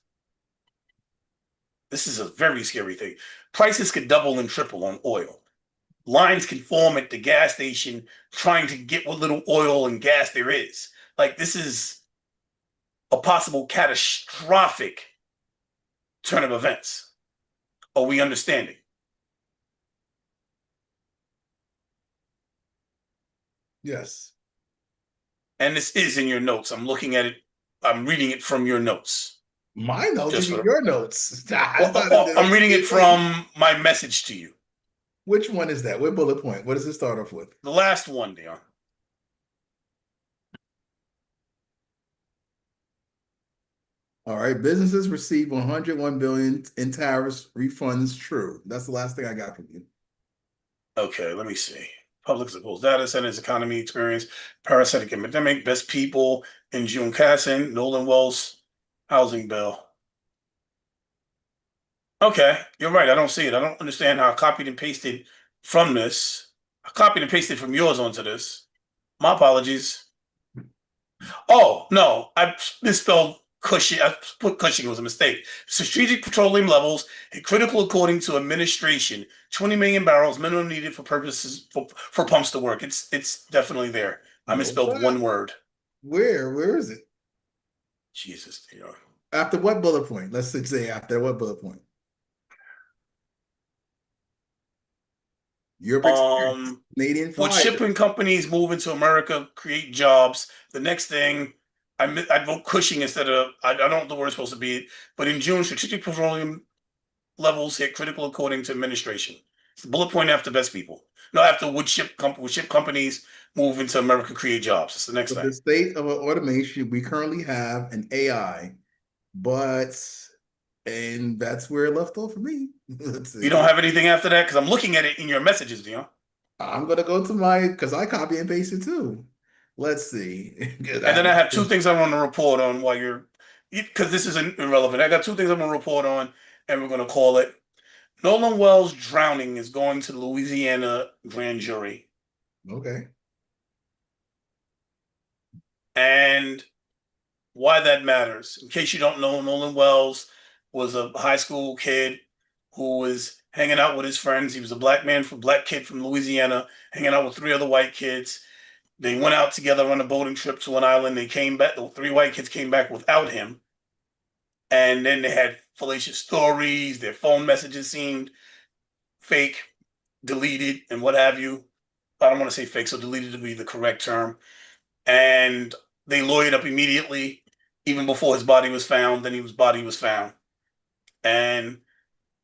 S2: This is a very scary thing. Prices could double and triple on oil. Lines can form at the gas station trying to get what little oil and gas there is. Like, this is a possible catastrophic turn of events. Are we understanding?
S1: Yes.
S2: And this is in your notes. I'm looking at it. I'm reading it from your notes.
S1: My notes,
S2: Just
S1: even
S2: for-
S1: your notes.
S2: I'm reading it from my message to you.
S1: Which one is that? What bullet point? What does it start off with?
S2: The last one, Dion.
S1: All right. Businesses receive 101 billion in tariffs refunds. True. That's the last thing I got from you.
S2: Okay, let me see. Public schools, data centers, economy experience, parasitic epidemic, best people in June Casson, Nolan Wells, housing bill. Okay, you're right. I don't see it. I don't understand how I copied and pasted from this. I copied and pasted from yours onto this. My apologies. Oh, no, I misspelled Cushing. I put Cushing was a mistake. Strategic petroleum levels and critical according to administration. 20 million barrels minimum needed for purposes for pumps to work. It's definitely there. I misspelled one word.
S1: Where is it?
S2: Jesus, you know.
S1: After what bullet point? Let's say after what bullet point? Europe experience, Canadian
S2: Would
S1: fire.
S2: shipping companies move into America, create jobs? The next thing, I vote Cushing instead of, I don't know what the word is supposed to be, but in June, strategic petroleum levels hit critical according to administration. It's the bullet point after best people. No, after would ship companies move into America, create jobs. It's the next
S1: With
S2: thing.
S1: the state of automation, we currently have an AI, and that's where it left off for me. Let's see.
S2: You don't have anything after that? Because I'm looking at it in your messages, Dion.
S1: I'm gonna go to because I copy and paste it too. Let's see.
S2: And then I have two things I want to report on while you're, because this is irrelevant. I got two things I'm going to report on, and we're going to call it. Nolan Wells drowning is going to the Louisiana grand jury.
S1: Okay.
S2: And why that matters. In case you don't know, Nolan Wells was a high school kid who was hanging out with his friends. He was a black kid from Louisiana, hanging out with three other white kids. They went out together on a boating trip to an island. They came back. The three white kids came back without him. And then they had fallacious stories. Their phone messages seemed fake, deleted, and what have you. I don't want to say fake, so deleted to be the correct term. And they lawyered up immediately, even before his body was found. Then his body was found. And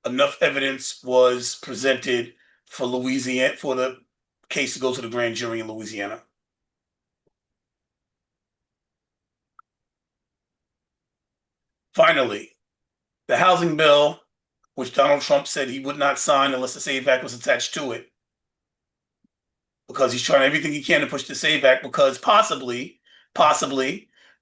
S2: enough evidence was presented for Louisiana, for the case to go to the grand jury in Louisiana. Finally, the housing bill, which Donald Trump said he would not sign unless the SAVE Act was attached to it, because he's trying everything he can to push the SAVE Act, because possibly,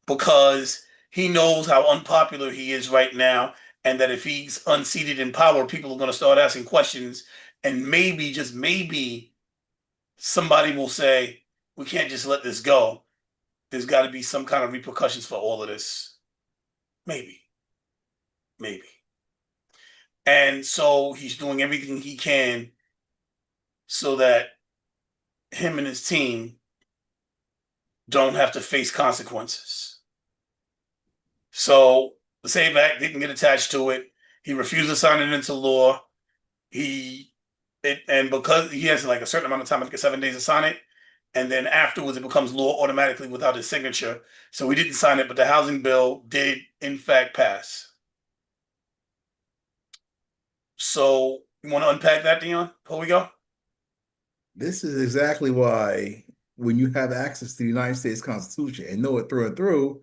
S2: because he knows how unpopular he is right now, and that if he's unseated in power, people are going to start asking questions, and maybe, just maybe, somebody will say, we can't just let this go. There's got to be some kind of repercussions for all of this. Maybe. And so he's doing everything he can so that him and his team don't have to face consequences. So the SAVE Act didn't get attached to it. He refused to sign it into law. And because he has like a certain amount of time, like 7 days to sign it, and then afterwards it becomes law automatically without his signature. So he didn't sign it, but the housing bill did in fact pass. So you want to unpack that, Dion, before we go?
S1: This is exactly why when you have access to the United States Constitution and know it through and through,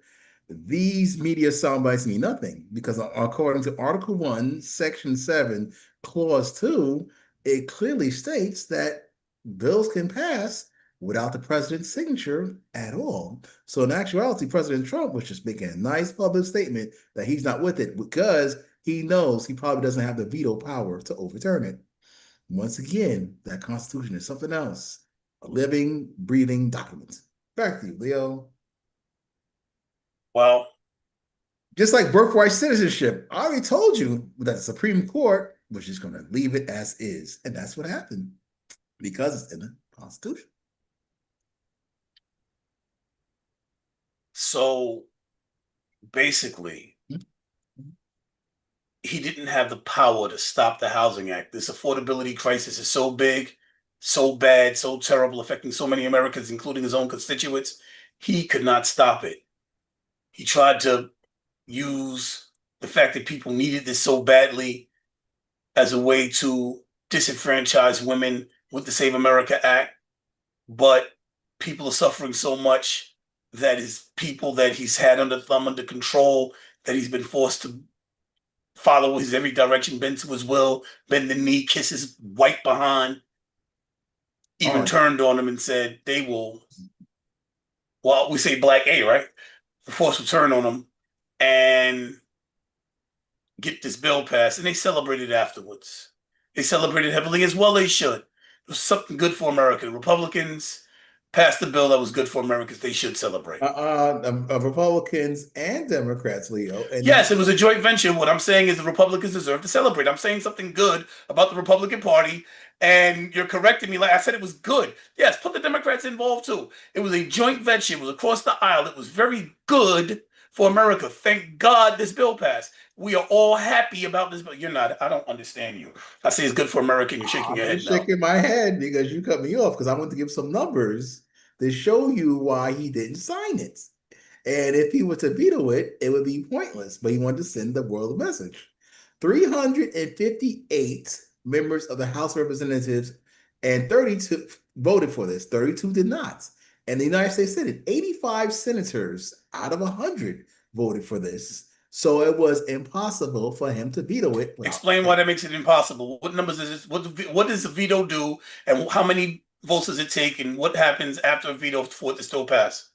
S1: these media sound bites mean nothing because according to Article 1, Section 7, Clause 2, it clearly states that bills can pass without the president's signature at all. So in actuality, President Trump was just making a nice public statement that he's not with it because he knows he probably doesn't have the veto power to overturn it. Once again, that Constitution is something else, a living, breathing document. Back to you, Leo.
S2: Well,
S1: just like birthright citizenship, I already told you that the Supreme Court was just going to leave it as is. And that's what happened because it's in the Constitution.
S2: So basically, he didn't have the power to stop the Housing Act. This affordability crisis is so big, so bad, so terrible, affecting so many Americans, including his own constituents. He could not stop it. He tried to use the fact that people needed this so badly as a way to disenfranchise women with the Save America Act. But people are suffering so much that his people that he's had under thumb, under control, that he's been forced to follow his every direction, bend to his will, bend the knee, kiss his white behind, even turned on him and said they will, well, we say black A, right? The force will turn on him and get this bill passed. And they celebrated afterwards. They celebrated heavily, as well they should. It was something good for America. The Republicans passed the bill that was good for Americans. They should celebrate.
S1: Republicans and Democrats, Leo. And
S2: yes, it was a joint venture. What I'm saying is the Republicans deserve to celebrate. I'm saying something good about the Republican Party, and you're correcting me. Like I said, it was good. Yes, put the Democrats involved too. It was a joint venture. It was across the aisle. It was very good for America. Thank God this bill passed. We are all happy about this bill. You're not. I don't understand you. I say it's good for America, and you're shaking your head now.
S1: I'm shaking my head because you cut me off because I want to give some numbers to show you why he didn't sign it. And if he were to veto it, it would be pointless. But he wanted to send the world a message. 358 members of the House of Representatives and 32 voted for this. 32 did not. And the United States Senate, 85 senators out of 100 voted for this. So it was impossible for him to veto it.
S2: Explain why that makes it impossible. What numbers is this? What does the veto do? And how many votes does it take? And what happens after a veto for it to still pass?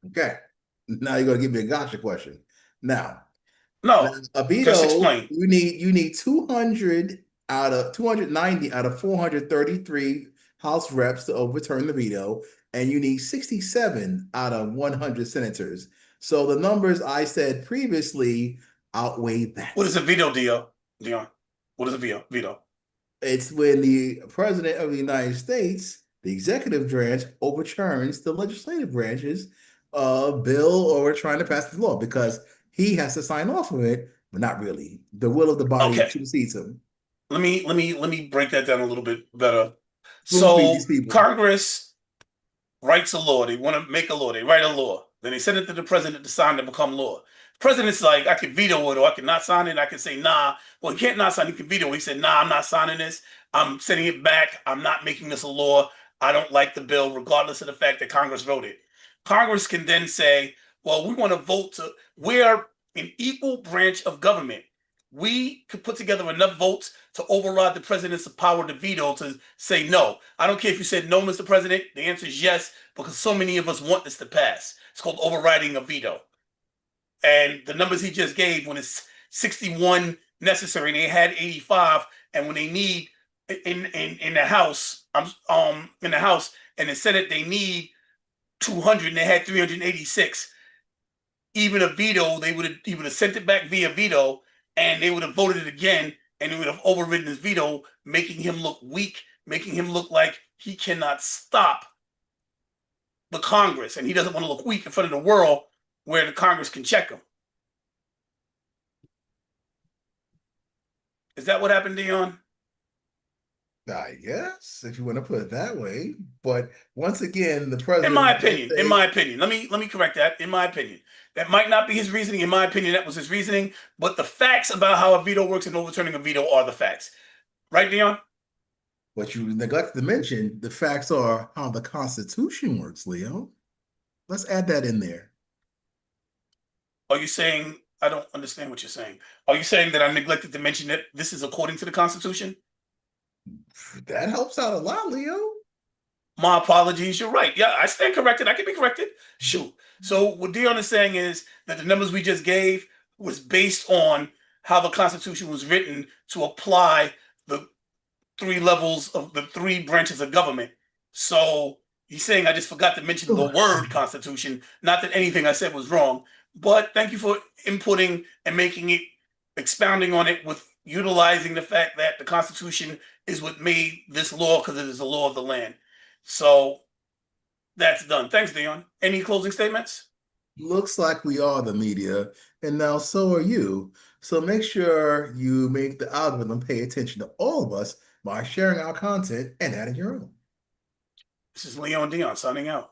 S1: Okay. Now you're going to give me a gotcha question. Now,
S2: no,
S1: a veto,
S2: just explain.
S1: You need 290 out of 433 House reps to overturn the veto, and you need 67 out of 100 senators. So the numbers I said previously outweigh that.
S2: What is a veto, Dion? What is a veto?
S1: It's when the president of the United States, the executive branch, overturns the legislative branch's bill or trying to pass the law because he has to sign off on it, but not really. The will of the body supersedes him.
S2: Let me break that down a little bit better. So Congress writes a law. They want to make a law. They write a law. Then they send it to the president to sign to become law. The president's like, I can veto it or I can not sign it. I can say, nah. Well, he can't not sign it. He can veto it. He said, nah, I'm not signing this. I'm sending it back. I'm not making this a law. I don't like the bill, regardless of the fact that Congress wrote it. Congress can then say, well, we want to vote to, we're an equal branch of government. We could put together enough votes to override the president's power to veto, to say no. I don't care if you said no, Mr. President. The answer is yes, because so many of us want this to pass. It's called overriding a veto. And the numbers he just gave, when it's 61 necessary, and they had 85, and when they need in the House, in the House and the Senate, they need 200, and they had 386. Even a veto, they would have sent it back via veto, and they would have voted it again, and they would have overridden his veto, making him look weak, making him look like he cannot stop the Congress, and he doesn't want to look weak in front of the world where the Congress can check him. Is that what happened, Dion?
S1: I guess, if you want to put it that way. But once again, the president...
S2: In my opinion, let me correct that. In my opinion, that might not be his reasoning. In my opinion, that was his reasoning. But the facts about how a veto works and overturning a veto are the facts. Right, Dion?
S1: What you neglected to mention, the facts are how the Constitution works, Leo. Let's add that in there.
S2: Are you saying, I don't understand what you're saying. Are you saying that I neglected to mention that this is according to the Constitution?
S1: That helps out a lot, Leo.
S2: My apologies. You're right. Yeah, I stand corrected. I can be corrected. Shoot. So what Dion is saying is that the numbers we just gave was based on how the Constitution was written to apply the three levels of the three branches of government. So he's saying I just forgot to mention the word Constitution. Not that anything I said was wrong, but thank you for inputting and making it, expounding on it with utilizing the fact that the Constitution is what made this law because it is the law of the land. So that's done. Thanks, Dion. Any closing statements?
S1: Looks like we are the media, and now so are you. So make sure you make the algorithm pay attention to all of us by sharing our content and adding your own.
S2: This is Leon Dion signing out.